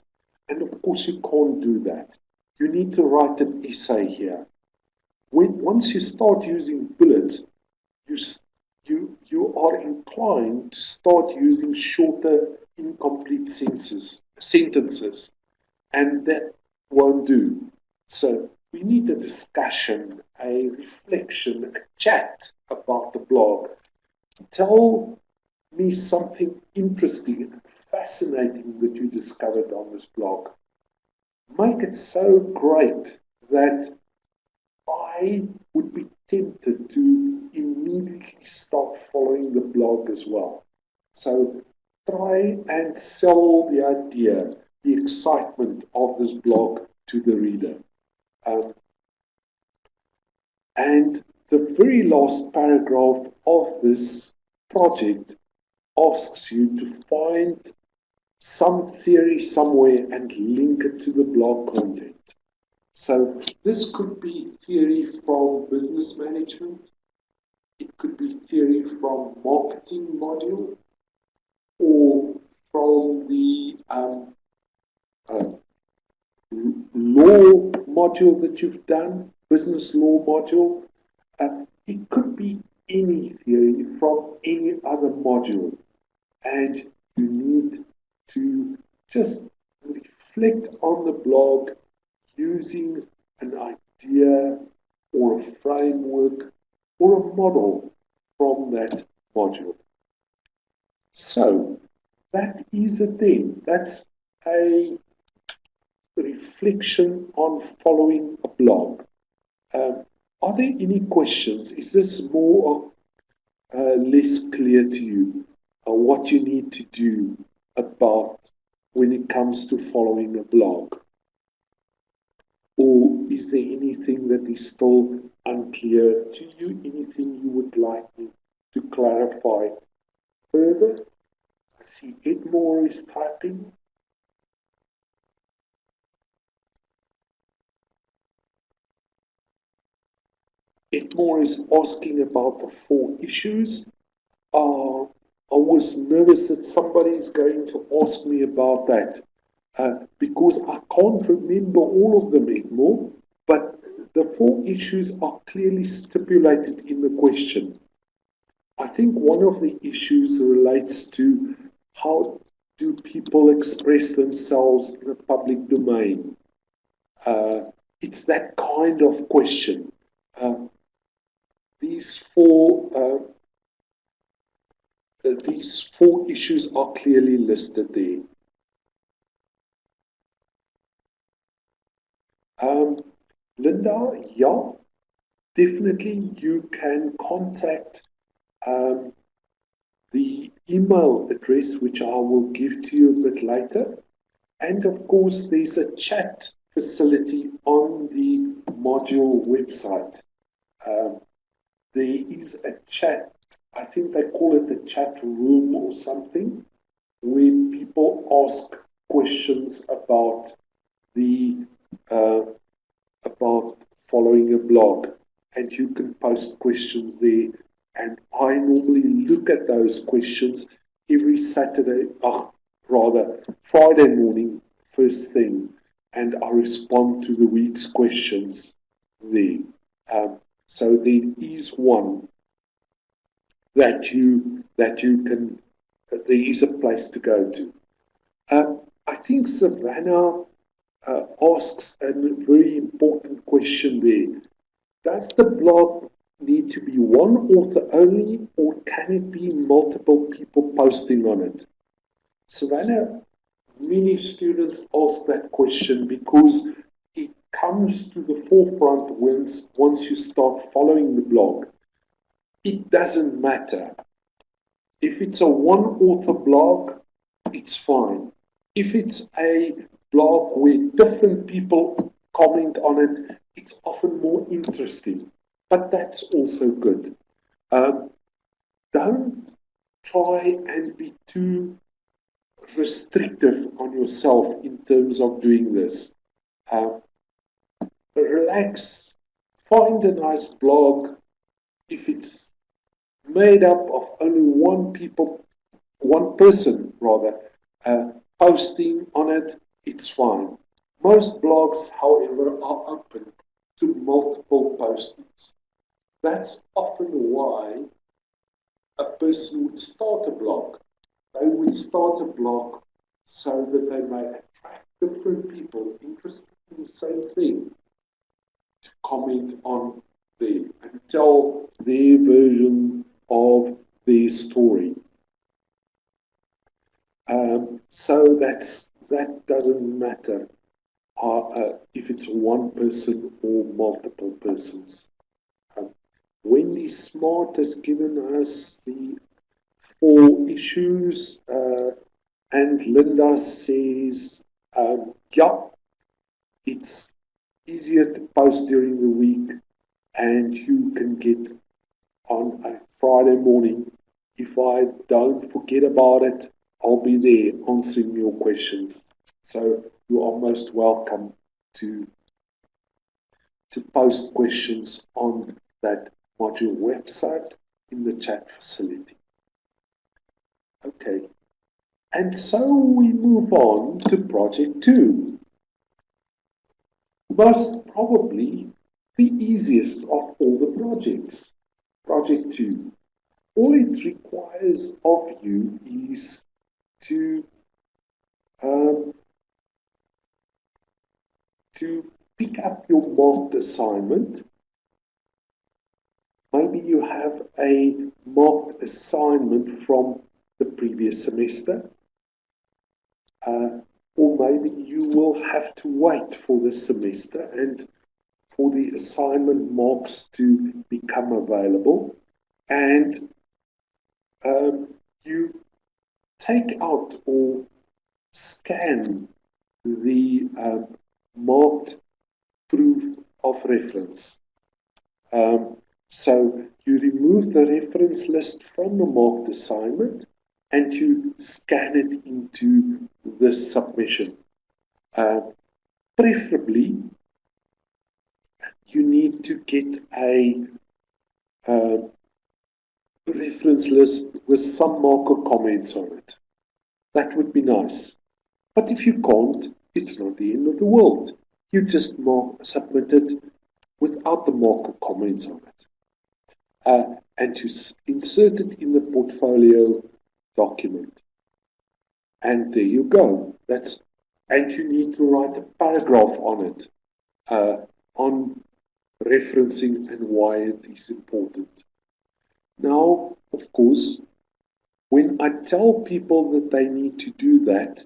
And of course you can't do that. You need to write an essay here. Once you start using bullets, you are inclined to start using shorter, incomplete sentences, and that won't do. So we need a discussion, a reflection, a chat about the blog. Tell me something interesting and fascinating that you discovered on this blog. Make it so great that I would be tempted to immediately start following the blog as well. So try and sell the idea, the excitement of this blog to the reader. And the very last paragraph of this project asks you to find some theory somewhere and link it to the blog content. So this could be theory from business management, it could be theory from marketing module, or from the law module that you've done, business law module. It could be any theory from any other module, and you need to just reflect on the blog using an idea or a framework or a model from that module. So that is a thing. That's a reflection on following a blog. Are there any questions? Is this more or less clear to you what you need to do about when it comes to following a blog? Or is there anything that is still unclear to you? Anything you would like me to clarify further? I see Edmore is typing. Edmore is asking about the 4 issues. I was nervous that somebody is going to ask me about that because I can't remember all of them, Edmore, but the 4 issues are clearly stipulated in the question. I think one of the issues relates to how do people express themselves in the public domain. It's that kind of question. These four issues are clearly listed there. Linda, yeah, definitely you can contact the email address, which I will give to you a bit later. And of course, there's a chat facility on the module website. There is a chat, I think they call it the chat room or something, where people ask questions about about following a blog, and you can post questions there. And I normally look at those questions every Friday morning, first thing, and I respond to the week's questions there. So there is one that you can. There is a place to go to. I think Savannah asks a very important question there. Does the blog need to be one author only, or can it be multiple people posting on it? Savannah, many students ask that question because it comes to the forefront once you start following the blog. It doesn't matter. If it's a one-author blog, it's fine. If it's a blog where different people comment on it, it's often more interesting. But that's also good. Don't try and be too restrictive on yourself in terms of doing this. Relax. Find a nice blog. If it's made up of only one person posting on it, it's fine. Most blogs, however, are open to multiple postings. That's often why a person would start a blog. They would start a blog so that they may attract different people interested in the same thing to comment on there and tell their version of their story. So that doesn't matter. if it's one person or multiple persons. Wendy Smart has given us the 4 issues, and Linda says, yeah, it's easier to post during the week, and you can get on a Friday morning. If I don't forget about it, I'll be there answering your questions. So you are most welcome to post questions on that module website in the chat facility. Okay, and so we move on to project 2. Most probably the easiest of all the projects. Project 2. All it requires of you is to pick up your marked assignment. Maybe you have a marked assignment from the previous semester, or maybe you will have to wait for the semester and for the assignment marks to become available, and you take out or scan the marked proof of reference. So you remove the reference list from the marked assignment and you scan it into the submission. Preferably, you need to get a reference list with some marker comments on it. That would be nice. But if you can't, it's not the end of the world. You just submit it without the marker comments on it. And you insert it in the portfolio document. And there you go. And you need to write a paragraph on it, on referencing and why it is important. Now, of course, when I tell people that they need to do that,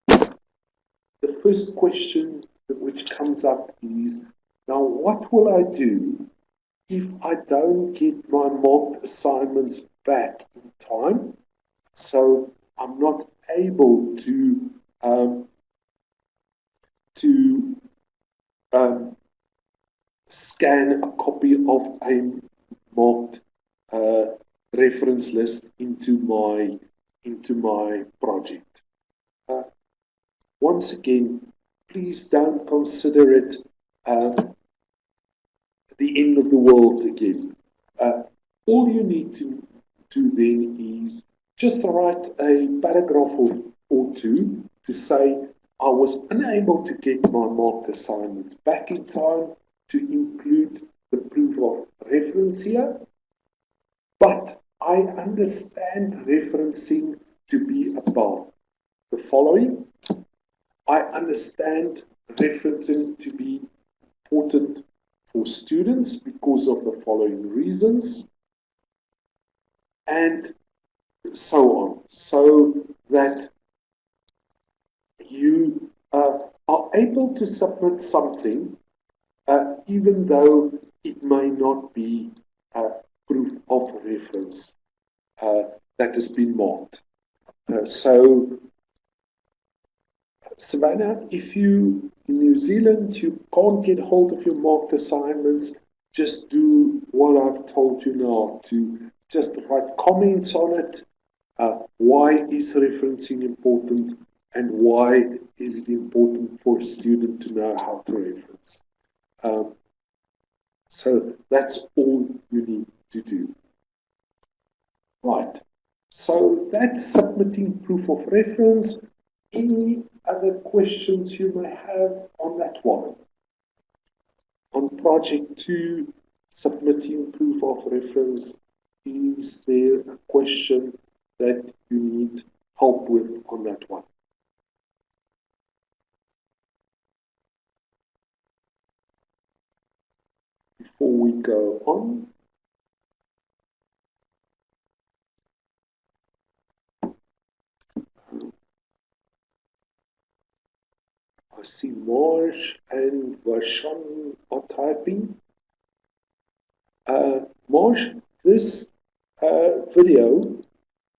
the first question which comes up is, now what will I do if I don't get my marked assignments back in time? So I'm not able to scan a copy of a marked reference list into my project. Once again, please don't consider it the end of the world again. All you need to do then is just write a paragraph or two to say, I was unable to get my marked assignments back in time to include the proof of reference here, but I understand referencing to be about the following. I understand referencing to be important for students because of the following reasons, and so on, so that you are able to submit something even though it may not be proof of reference that has been marked. So Savannah, if you in New Zealand you can't get hold of your marked assignments, just do what I've told you now, to just write comments on it. Why is referencing important, and why is it important for a student to know how to reference? So that's all you need to do. Right, so that's submitting proof of reference. Any other questions you may have on that one? On project 2, submitting proof of reference, is there a question that you need help with on that one? Before we go on, I see Marge and Varshan are typing. Marge, this video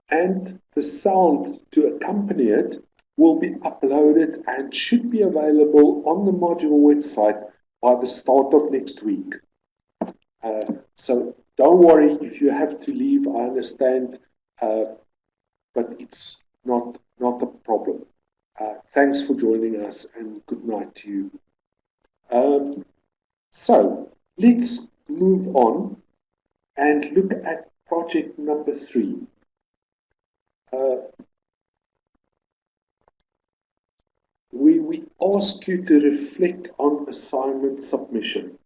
and the sound to accompany it will be uploaded and should be available on the module website by the start of next week. So don't worry if you have to leave, I understand, but it's not a problem. Thanks for joining us and good night to you. So let's move on and look at project number 3. We ask you to reflect on assignment submission.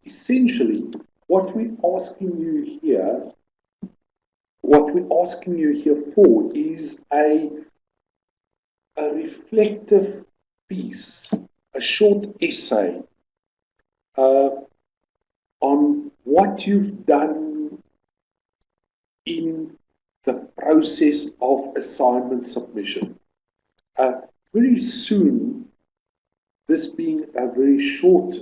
Essentially, what we're asking you here for is a reflective piece, a short essay on what you've done in the process of assignment submission. Very soon, this being a very short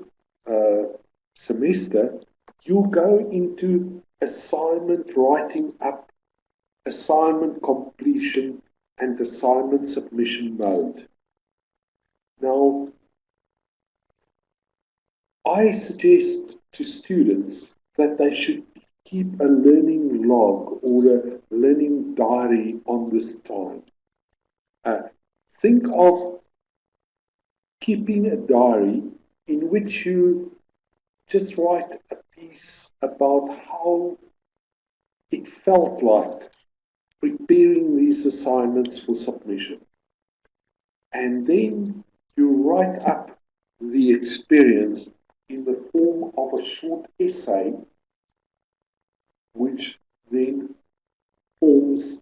semester, you'll go into assignment writing up, assignment completion, and assignment submission mode. Now, I suggest to students that they should keep a learning log or a learning diary on this time. Think of keeping a diary in which you just write a piece about how it felt like preparing these assignments for submission. And then you write up the experience in the form of a short essay, which then forms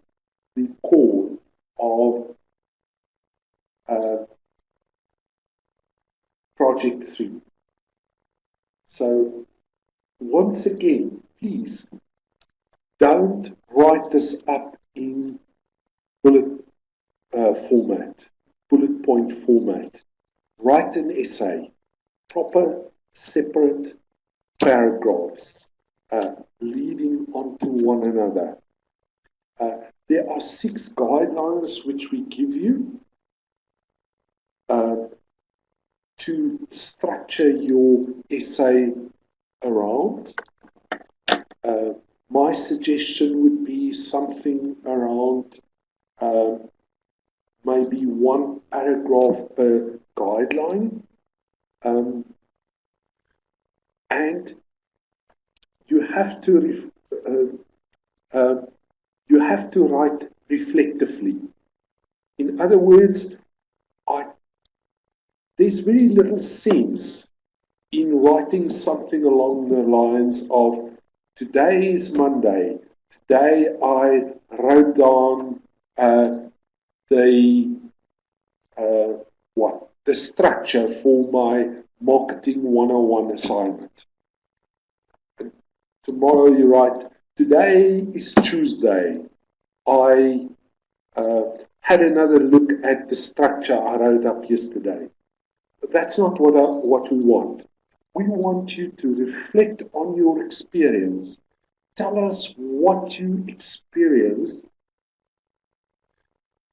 the core of Project 3. So, once again, please don't write this up in bullet point format. Write an essay, proper, separate paragraphs, leading onto one another. There are 6 guidelines which we give you to structure your essay around. My suggestion would be something around maybe 1 paragraph per guideline, and you have to write reflectively. In other words, there's very little sense in writing something along the lines of, today is Monday, today I wrote down the structure for my Marketing 101 assignment. And tomorrow you write, today is Tuesday, I had another look at the structure I wrote up yesterday. But that's not what we want. We want you to reflect on your experience. Tell us what you experienced.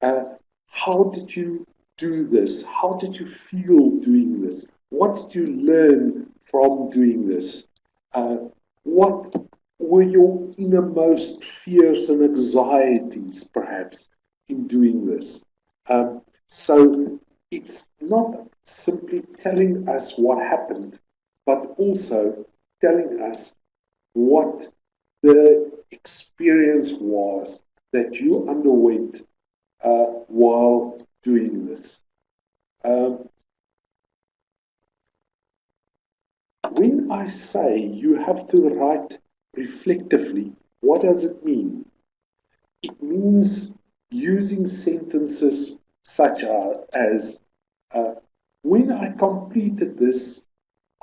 How did you do this? How did you feel doing this? What did you learn from doing this? What were your innermost fears and anxieties, perhaps, in doing this? So it's not simply telling us what happened, but also telling us what the experience was that you underwent while doing this. When I say you have to write reflectively, what does it mean? It means using sentences such as when I completed this,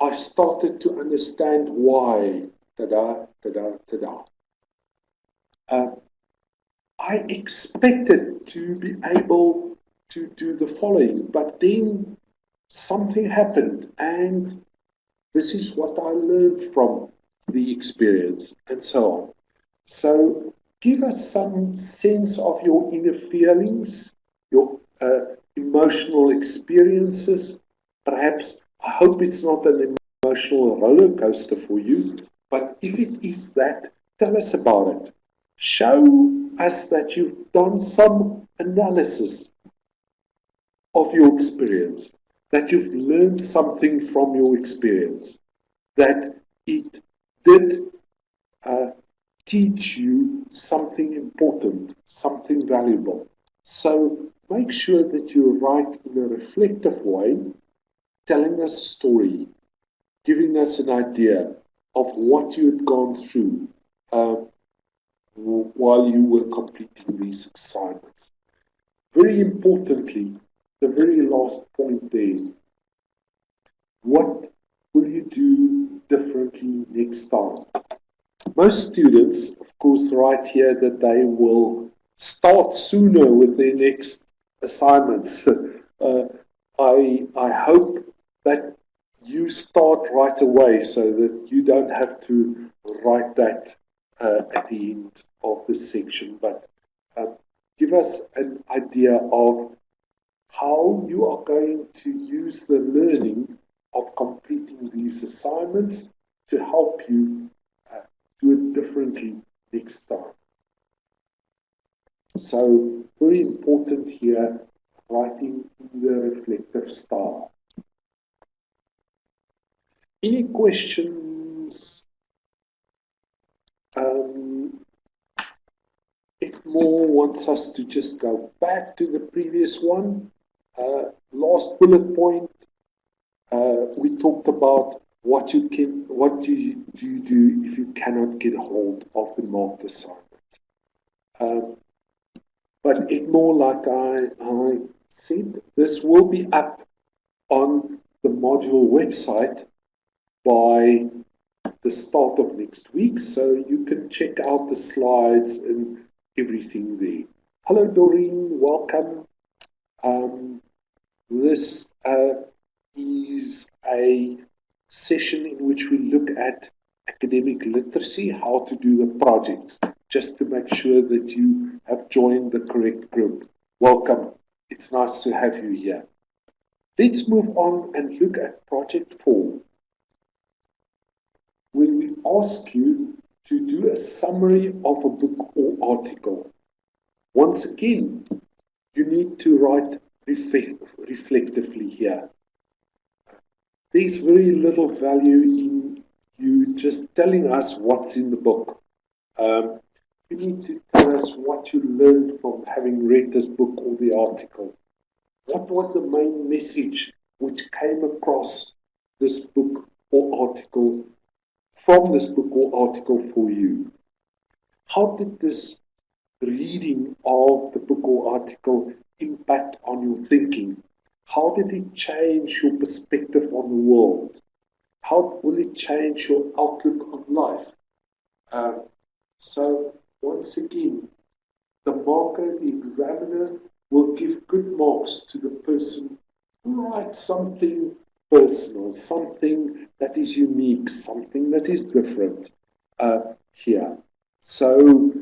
I started to understand why, ta-da, ta-da, ta-da. I expected to be able to do the following, but then something happened, and this is what I learned from the experience, and so on. So give us some sense of your inner feelings, your emotional experiences. Perhaps, I hope it's not an emotional roller coaster for you, but if it is that, tell us about it. Show us that you've done some analysis of your experience, that you've learned something from your experience, that it did uh, teach you something important, something valuable. So make sure that you write in a reflective way, telling us a story, giving us an idea of what you had gone through while you were completing these assignments. Very importantly, the very last point there, what will you do differently next time? Most students, of course, write here that they will start sooner with their next assignments. I hope that you start right away so that you don't have to write that at the end of this section. But give us an idea of how you are going to use the learning of completing these assignments to help you do it differently next time. So, very important here, writing in the reflective style. Any questions? Edmore wants us to just go back to the previous one. Last bullet point, we talked about what do you do if you cannot get hold of the marked assignment. But Edmore, like I said, this will be up on the module website by the start of next week, so you can check out the slides and everything there. Hello, Doreen, welcome. This is a session in which we look at academic literacy, how to do the projects, just to make sure that you have joined the correct group. Welcome. It's nice to have you here. Let's move on and look at project 4, where we ask you to do a summary of a book or article. Once again, you need to write reflectively here. There's very little value in you just telling us what's in the book. You need to tell us what you learned from having read this book or the article. What was the main message which came across this book or article, from this book or article for you? How did this reading of the book or article impact on your thinking? How did it change your perspective on the world? How will it change your outlook on life? So, once again, the marker, the examiner, will give good marks to the person who writes something personal, something that is unique, something that is different here. So,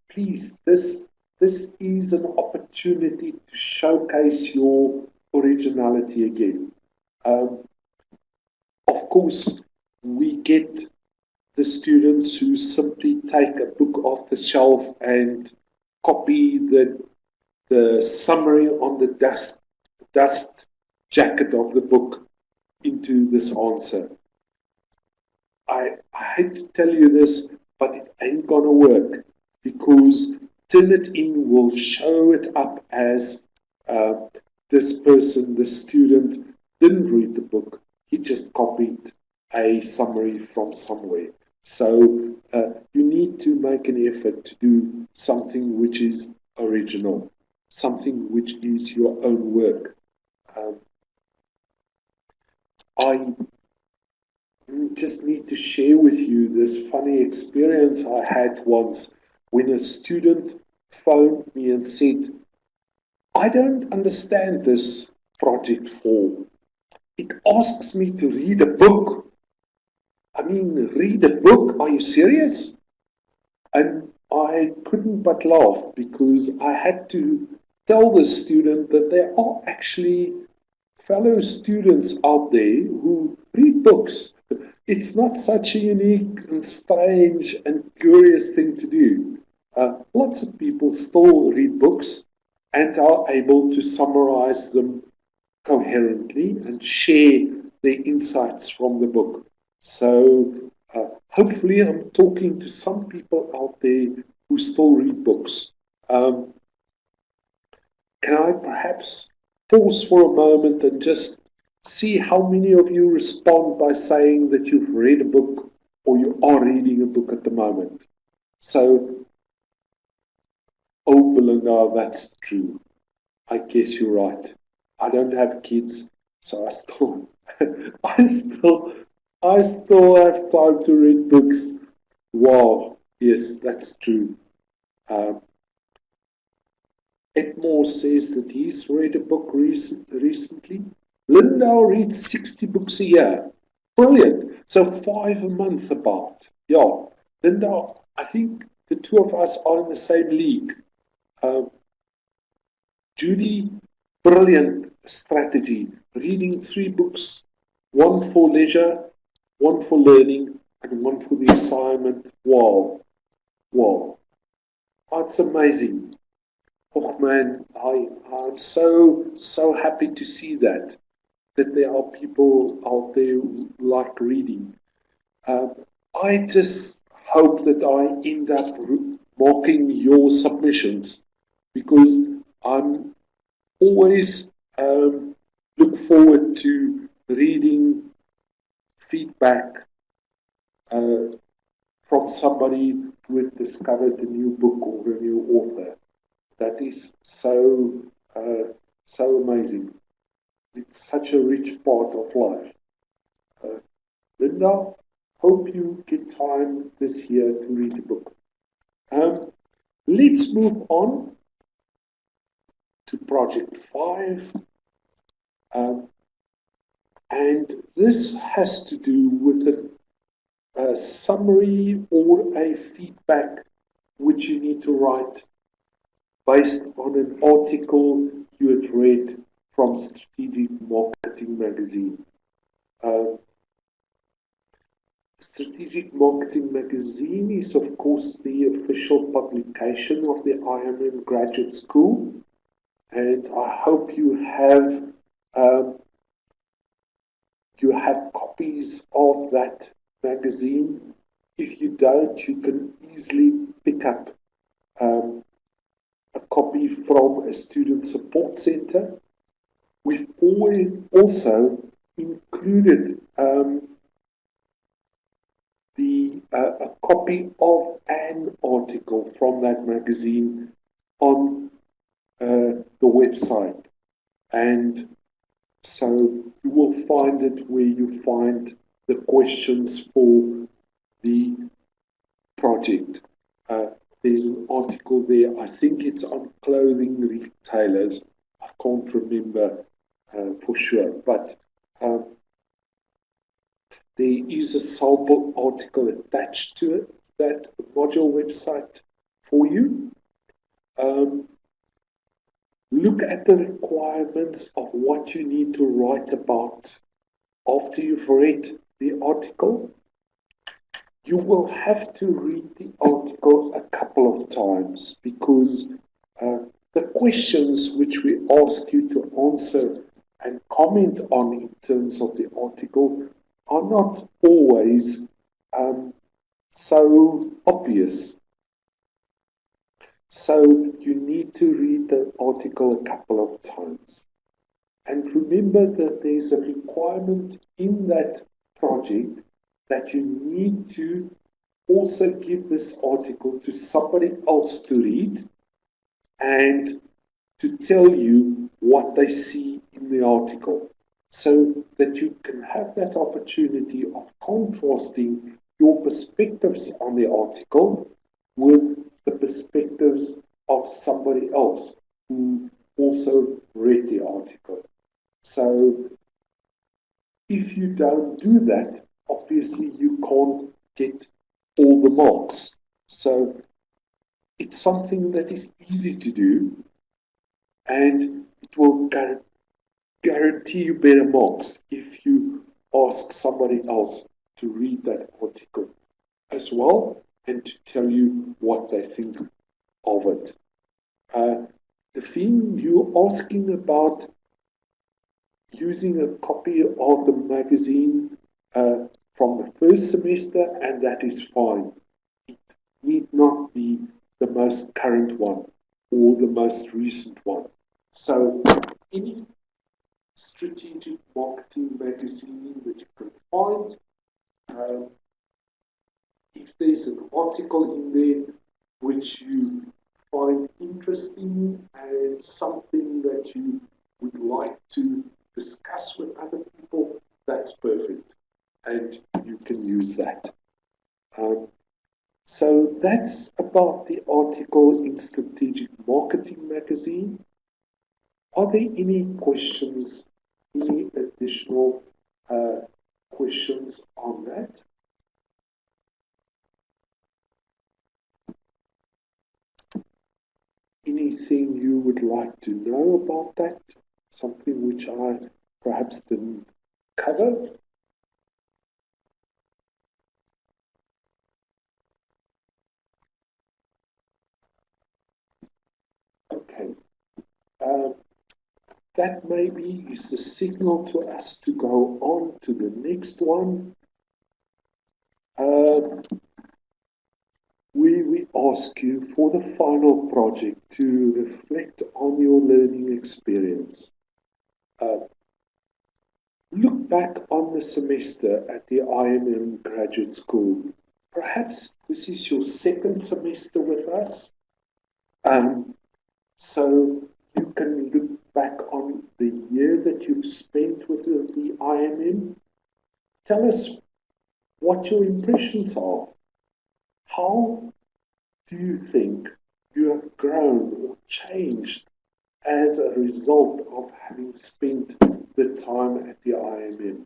please, this is an opportunity to showcase your originality again. Of course, we get the students who simply take a book off the shelf and copy the summary on the dust jacket of the book into this answer. I hate to tell you this, but it ain't gonna work, because Turnitin will show it up as this person, the student, didn't read the book. He just copied a summary from somewhere. So you need to make an effort to do something which is original, something which is your own work. I just need to share with you this funny experience I had once. when a student phoned me and said, I don't understand this project form. It asks me to read a book. I mean, read a book? Are you serious? And I couldn't but laugh because I had to tell the student that there are actually fellow students out there who read books. It's not such a unique and strange and curious thing to do. Lots of people still read books and are able to summarize them coherently and share their insights from the book. So hopefully I'm talking to some people out there who still read books. Can I perhaps pause for a moment and just see how many of you respond by saying that you've read a book or you are reading a book at the moment? So, oh Belinda, that's true. I guess you're right. I don't have kids, so I still I still have time to read books. Wow, yes, that's true. Edmore says that he's read a book recently. Linda reads 60 books a year. Brilliant. So 5 a month about. Yeah. Linda, I think the two of us are in the same league. Judy, brilliant strategy. Reading 3 books, one for leisure, one for learning, and one for the assignment. Wow. Wow. That's amazing. Oh man, I'm so happy to see that there are people out there who like reading. I just hope that I end up marking your submissions because I'm always look forward to reading feedback from somebody who has discovered a new book or a new author. That is so amazing. It's such a rich part of life. Linda, hope you get time this year to read a book. Let's move on to Project 5. And this has to do with a summary or a feedback which you need to write based on an article you had read from Strategic Marketing Magazine. Strategic Marketing Magazine is, of course, the official publication of the IMM Graduate School, and I hope you have copies of that magazine. If you don't, you can easily pick up a copy from a student support center. We've also included a copy of an article from that magazine on the website, and so you will find it where you find the questions for the project. There's an article there, I think it's on clothing retailers. I can't remember for sure, but there is a sample article attached to it, that module website for you. Look at the requirements of what you need to write about after you've read the article. You will have to read the article a couple of times because the questions which we ask you to answer and comment on in terms of the article are not always so obvious. So you need to read the article a couple of times. And remember that there's a requirement in that project that you need to also give this article to somebody else to read and to tell you what they see in the article, so that you can have that opportunity of contrasting your perspectives on the article with the perspectives of somebody else who also read the article. So if you don't do that, obviously you can't get all the marks. So it's something that is easy to do, and it will guarantee you better marks if you ask somebody else to read that article as well and to tell you what they think of it. The thing you're asking about using a copy of the magazine from the first semester, and that is fine. It need not be the most current one or the most recent one. So any strategic marketing magazine that you can find, if there's an article in there which you find interesting and something that you would like to discuss with other people, that's perfect. And you can use that. So that's about the article in Strategic Marketing Magazine. Are there any questions, any additional questions on that? Anything you would like to know about that? Something which I perhaps didn't cover? Okay. That maybe is the signal to us to go on to the next one. We ask you for the final project to reflect on your learning experience. Look back on the semester at the IMM Graduate School. Perhaps this is your second semester with us. So you can look back on the year that you've spent with the IMM. Tell us what your impressions are. How do you think you have grown or changed as a result of having spent the time at the IMM?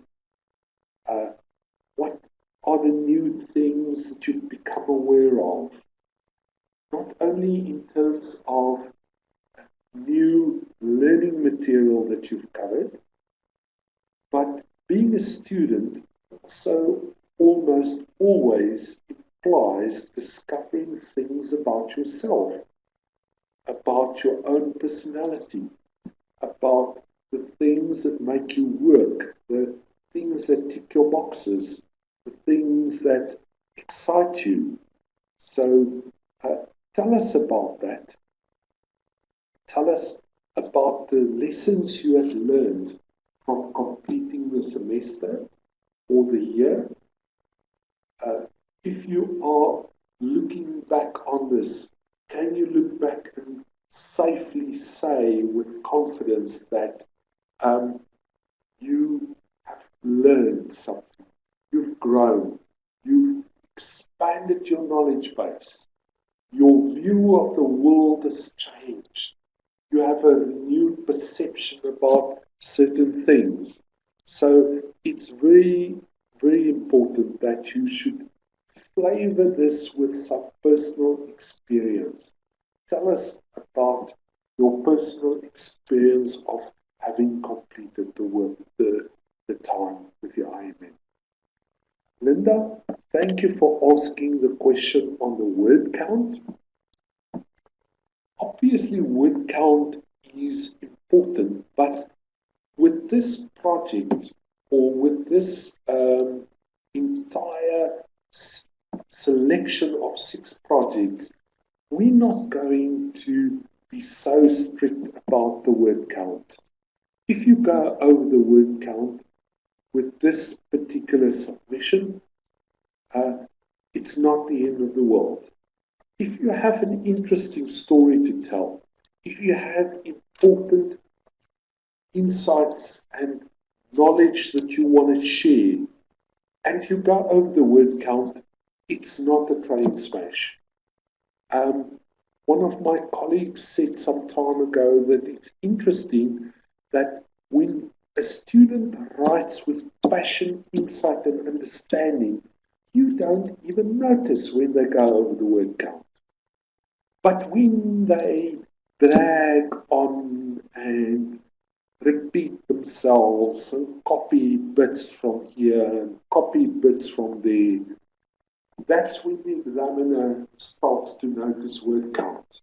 What are the new things that you've become aware of? Not only in terms of new learning material that you've covered, but being a student also almost always implies discovering things about yourself, about your own personality, about the things that make you work, the things that tick your boxes, the things that excite you. So tell us about that. Tell us about the lessons you have learned from completing the semester or the year. If you are looking back on this, can you look back and safely say with confidence that you have learned something, you've grown, you've expanded your knowledge base, your view of the world has changed, you have a renewed perception about certain things. So it's very, very important that you should flavor this with some personal experience. Tell us about your personal experience of having completed the work, the time with the IMM. Linda, thank you for asking the question on the word count. Obviously, word count is important, but with this project or with this entire selection of 6 projects, we're not going to be so strict about the word count. If you go over the word count with this particular submission, it's not the end of the world. If you have an interesting story to tell, if you have important insights and knowledge that you want to share, and you go over the word count, it's not a train smash. One of my colleagues said some time ago that it's interesting that when a student writes with passion, insight, and understanding, you don't even notice when they go over the word count. But when they drag on and repeat themselves and copy bits from here and copy bits from there, that's when the examiner starts to notice word count.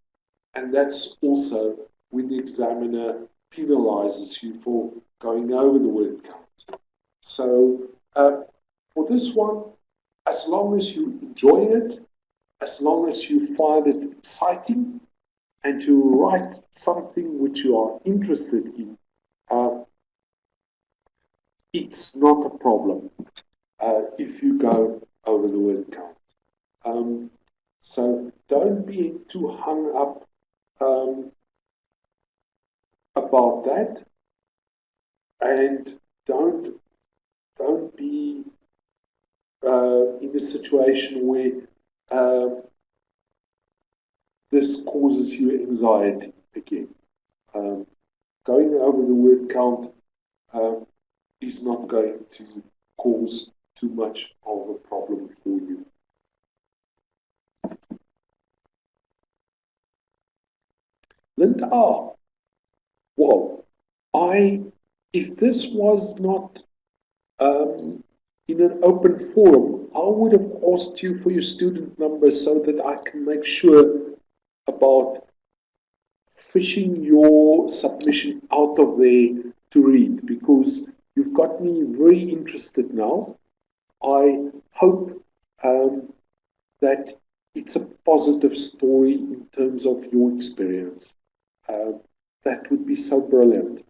And that's also when the examiner penalizes you for going over the word count. So for this one, as long as you enjoy it, as long as you find it exciting, and you write something which you are interested in, it's not a problem if you go over the word count. So don't be too hung up about that, and don't be in a situation where this causes you anxiety again. Going over the word count is not going to cause too much of a problem for you. Linda, well, if this was not in an open forum, I would have asked you for your student number so that I can make sure about fishing your submission out of there to read, because you've got me very interested now. I hope that it's a positive story in terms of your experience. That would be so brilliant.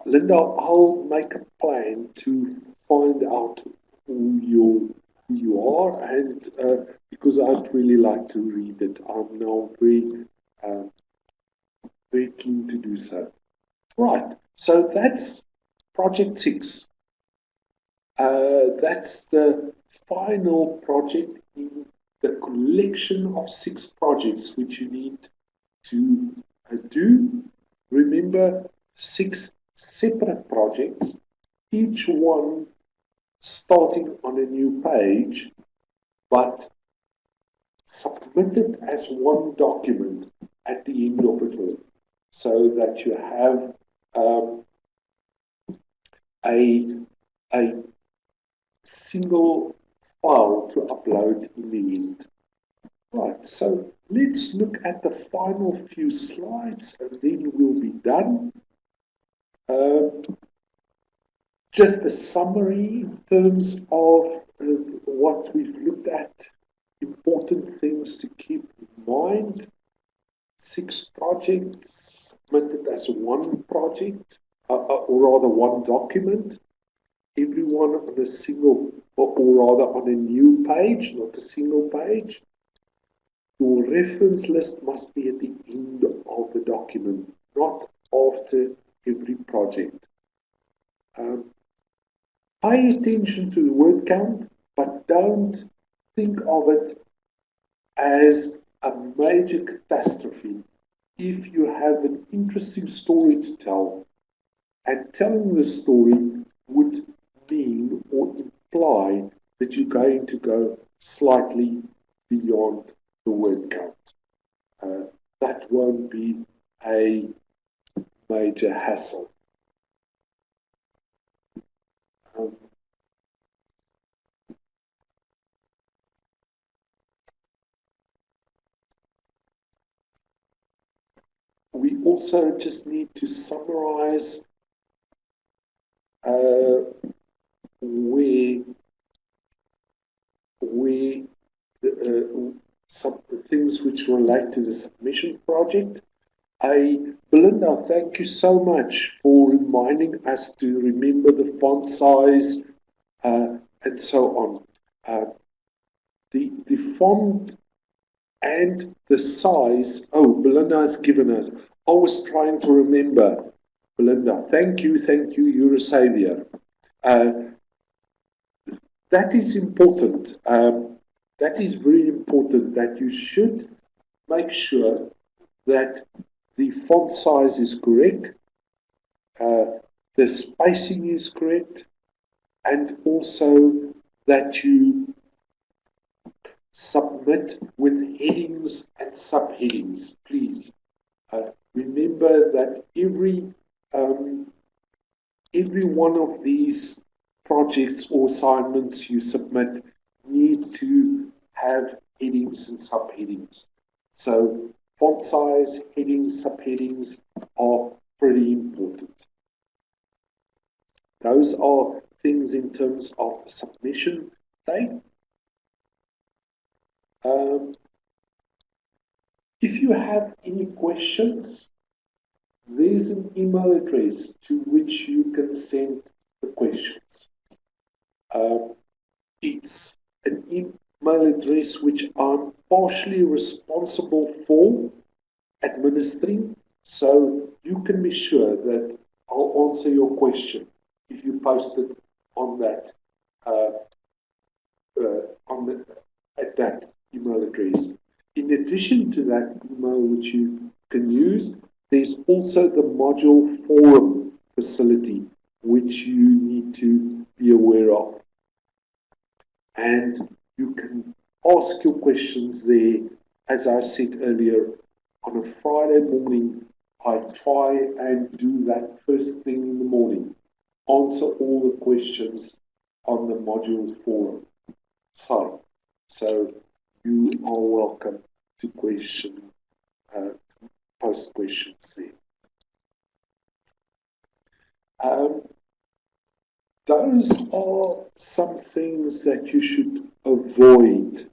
Linda, I'll make a plan to find out who you are, and because I'd really like to read it. I'm now very keen to do so. Right, so that's project 6. That's the final project in the collection of 6 projects which you need to do. Remember, 6 separate projects, each one starting on a new page, but submitted as one document at the end of it all, so that you have a single file to upload in the end. Right, so let's look at the final few slides and then we'll be done. Just a summary in terms of what we've looked at, important things to keep in mind. 6 projects submitted as one project, or rather one document, everyone on a single, or rather on a new page, not a single page. Your reference list must be at the end of the document, not after every project. Pay attention to the word count, but don't think of it as a major catastrophe. If you have an interesting story to tell, and telling the story would mean or imply that you're going to go slightly beyond the word count. That won't be a major hassle. We also just need to summarize where some things which relate to the submission project. Belinda, thank you so much for reminding us to remember the font size and so on. The font and the size, Belinda has given us. I was trying to remember. Belinda, thank you, you're a savior. That is important. that is very important, that you should make sure that the font size is correct, the spacing is correct, and also that you submit with headings and subheadings, please. Remember that every one of these projects or assignments you submit need to have headings and subheadings. So font size, headings, subheadings are pretty important. Those are things in terms of the submission date. If you have any questions, there's an email address to which you can send the questions. It's an email address which I'm partially responsible for administering, so you can be sure that I'll answer your question if you post it on that at that email address. In addition to that email which you can use, there's also the module forum facility which you need to be aware of. And you can ask your questions there. As I said earlier, on a Friday morning, I try and do that first thing in the morning. Answer all the questions on the module forum site. So you are welcome to post questions there. Those are some things that you should avoid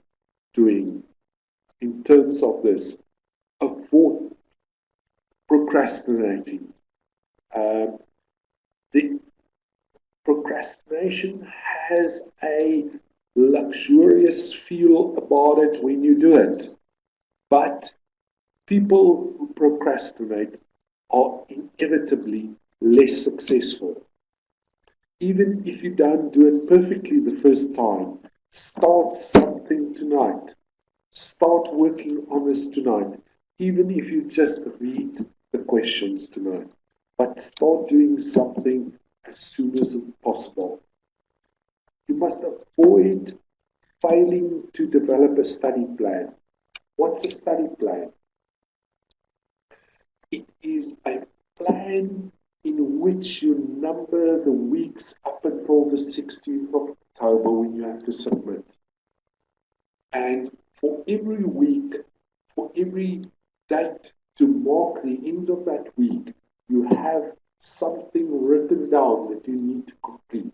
doing in terms of this. Avoid procrastinating. The procrastination has a luxurious feel about it when you do it, but people who procrastinate are inevitably less successful. Even if you don't do it perfectly the first time, start something tonight. Start working on this tonight, even if you just read the questions tonight. But start doing something as soon as possible. You must avoid failing to develop a study plan. What's a study plan? It is a plan in which you number the weeks up until the 16th of October when you have to submit. And for every week, for every date to mark the end of that week, you have something written down that you need to complete,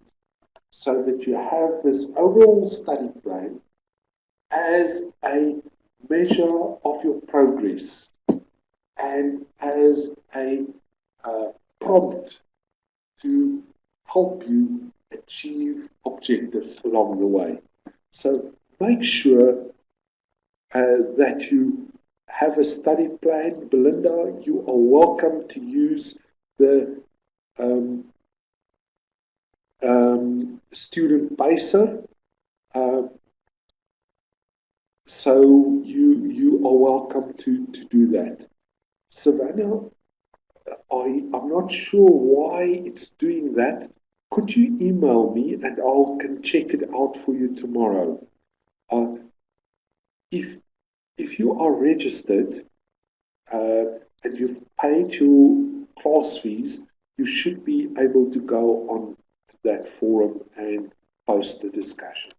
so that you have this overall study plan as a measure of your progress and as a prompt to help you achieve objectives along the way. So make sure that you have a study plan. Belinda, you are welcome to use the student pacer. So you are welcome to do that. Savannah, I'm not sure why it's doing that. Could you email me and I can check it out for you tomorrow? If you are registered and you've paid your class fees, you should be able to go on to that forum and post the discussion.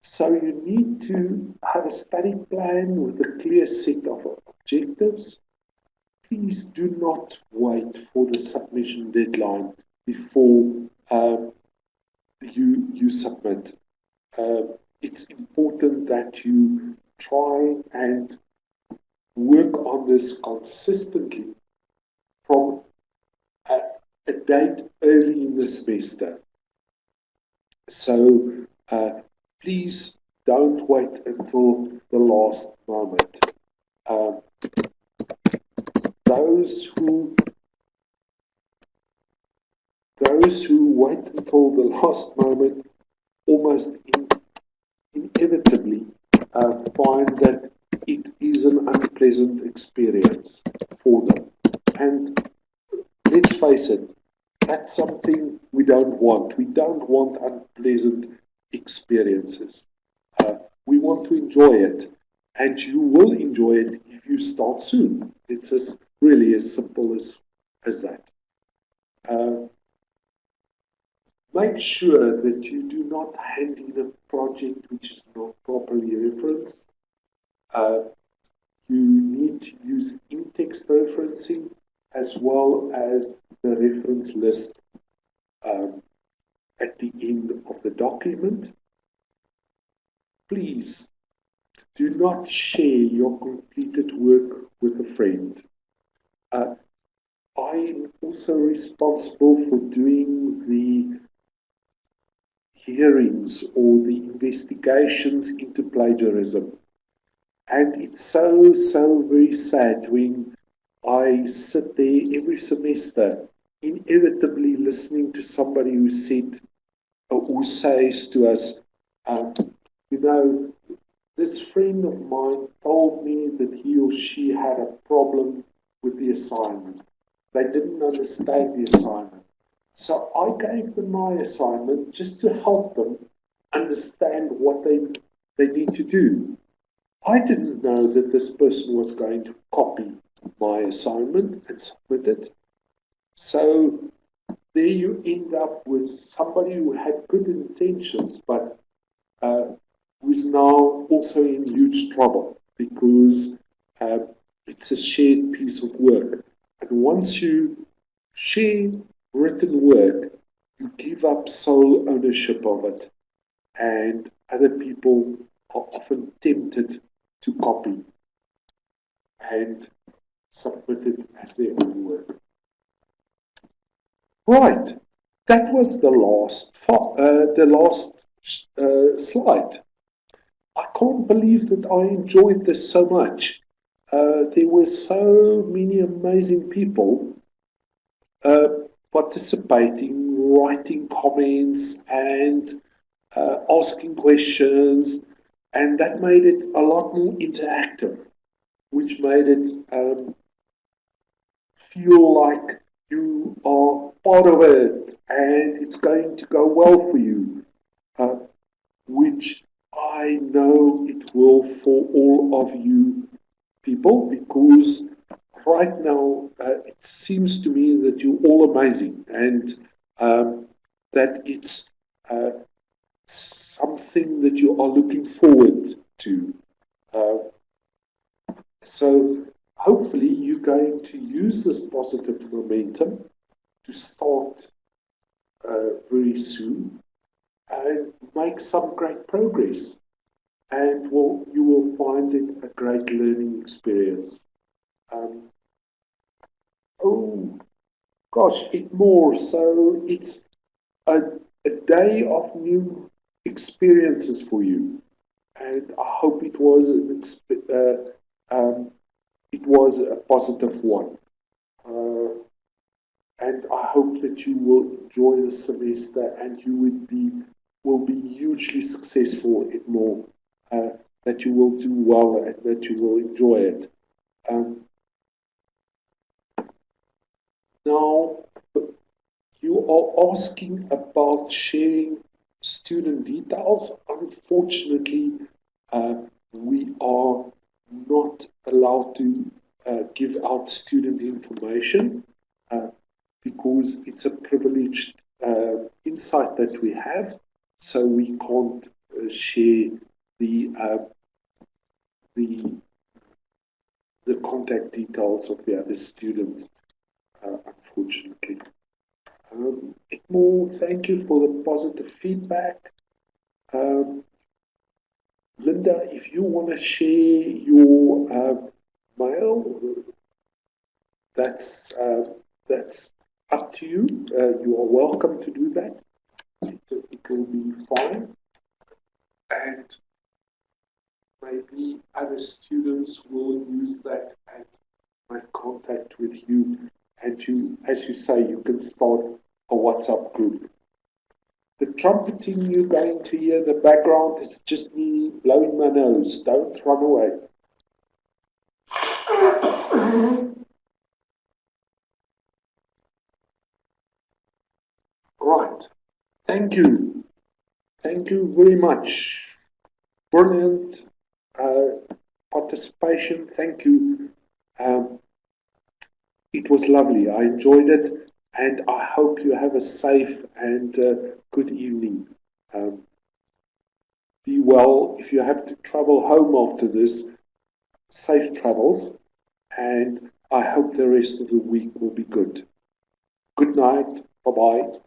So you need to have a study plan with a clear set of objectives. Please do not wait for the submission deadline before you submit. It's important that you try and work on this consistently from a date early in the semester. So please don't wait until the last moment. Those who wait until the last moment almost inevitably find that it is an unpleasant experience for them. And let's face it, that's something we don't want. We don't want unpleasant experiences. We want to enjoy it, and you will enjoy it if you start soon. It's really as simple as that. Uh, Make sure that you do not hand in a project which is not properly referenced. Uh, you need to use in-text referencing as well as the reference list at the end of the document. Please do not share your completed work with a friend. I'm also responsible for doing the hearings or the investigations into plagiarism. And it's so very sad when I sit there every semester, inevitably listening to somebody who said, or who says to us, um, you know, this friend of mine told me that he or she had a problem with the assignment. They didn't understand the assignment. So I gave them my assignment just to help them understand what they need to do. I didn't know that this person was going to copy my assignment and submit it. So there you end up with somebody who had good intentions, but who's now also in huge trouble because it's a shared piece of work. And once you share written work, you give up sole ownership of it, and other people are often tempted to copy and submit it as their own work. Right, that was the last slide. I can't believe that I enjoyed this so much. There were so many amazing people uh, participating, writing comments, and asking questions, and that made it a lot more interactive, which made it feel like you are part of it and it's going to go well for you, which I know it will for all of you people, because right now it seems to me that you're all amazing, and that it's something that you are looking forward to. Uh, so hopefully you're going to use this positive momentum to start very soon and make some great progress. And you will find it a great learning experience. Oh gosh, it more. So it's a day of new experiences for you, and I hope it was it was a positive one. Uh, and I hope that you will enjoy the semester and you will be hugely successful in more, that you will do well and that you will enjoy it. Now, you are asking about sharing student details. Unfortunately, we are not allowed to give out student information because it's a privileged insight that we have, so we can't share the the the contact details of the other students, unfortunately. Igmore, thank you for the positive feedback. Um, Linda, if you want to share your mail, that's up to you. You are welcome to do that. It will be fine. And maybe other students will use that and make contact with you. And you, as you say, you can start a WhatsApp group. The trumpeting you're going to hear in the background is just me blowing my nose. Don't run away. Right. Thank you. Thank you very much. Brilliant participation. Thank you. It was lovely. I enjoyed it, and I hope you have a safe and good evening. Be well. If you have to travel home after this, safe travels, and I hope the rest of the week will be good. Good night. Bye bye.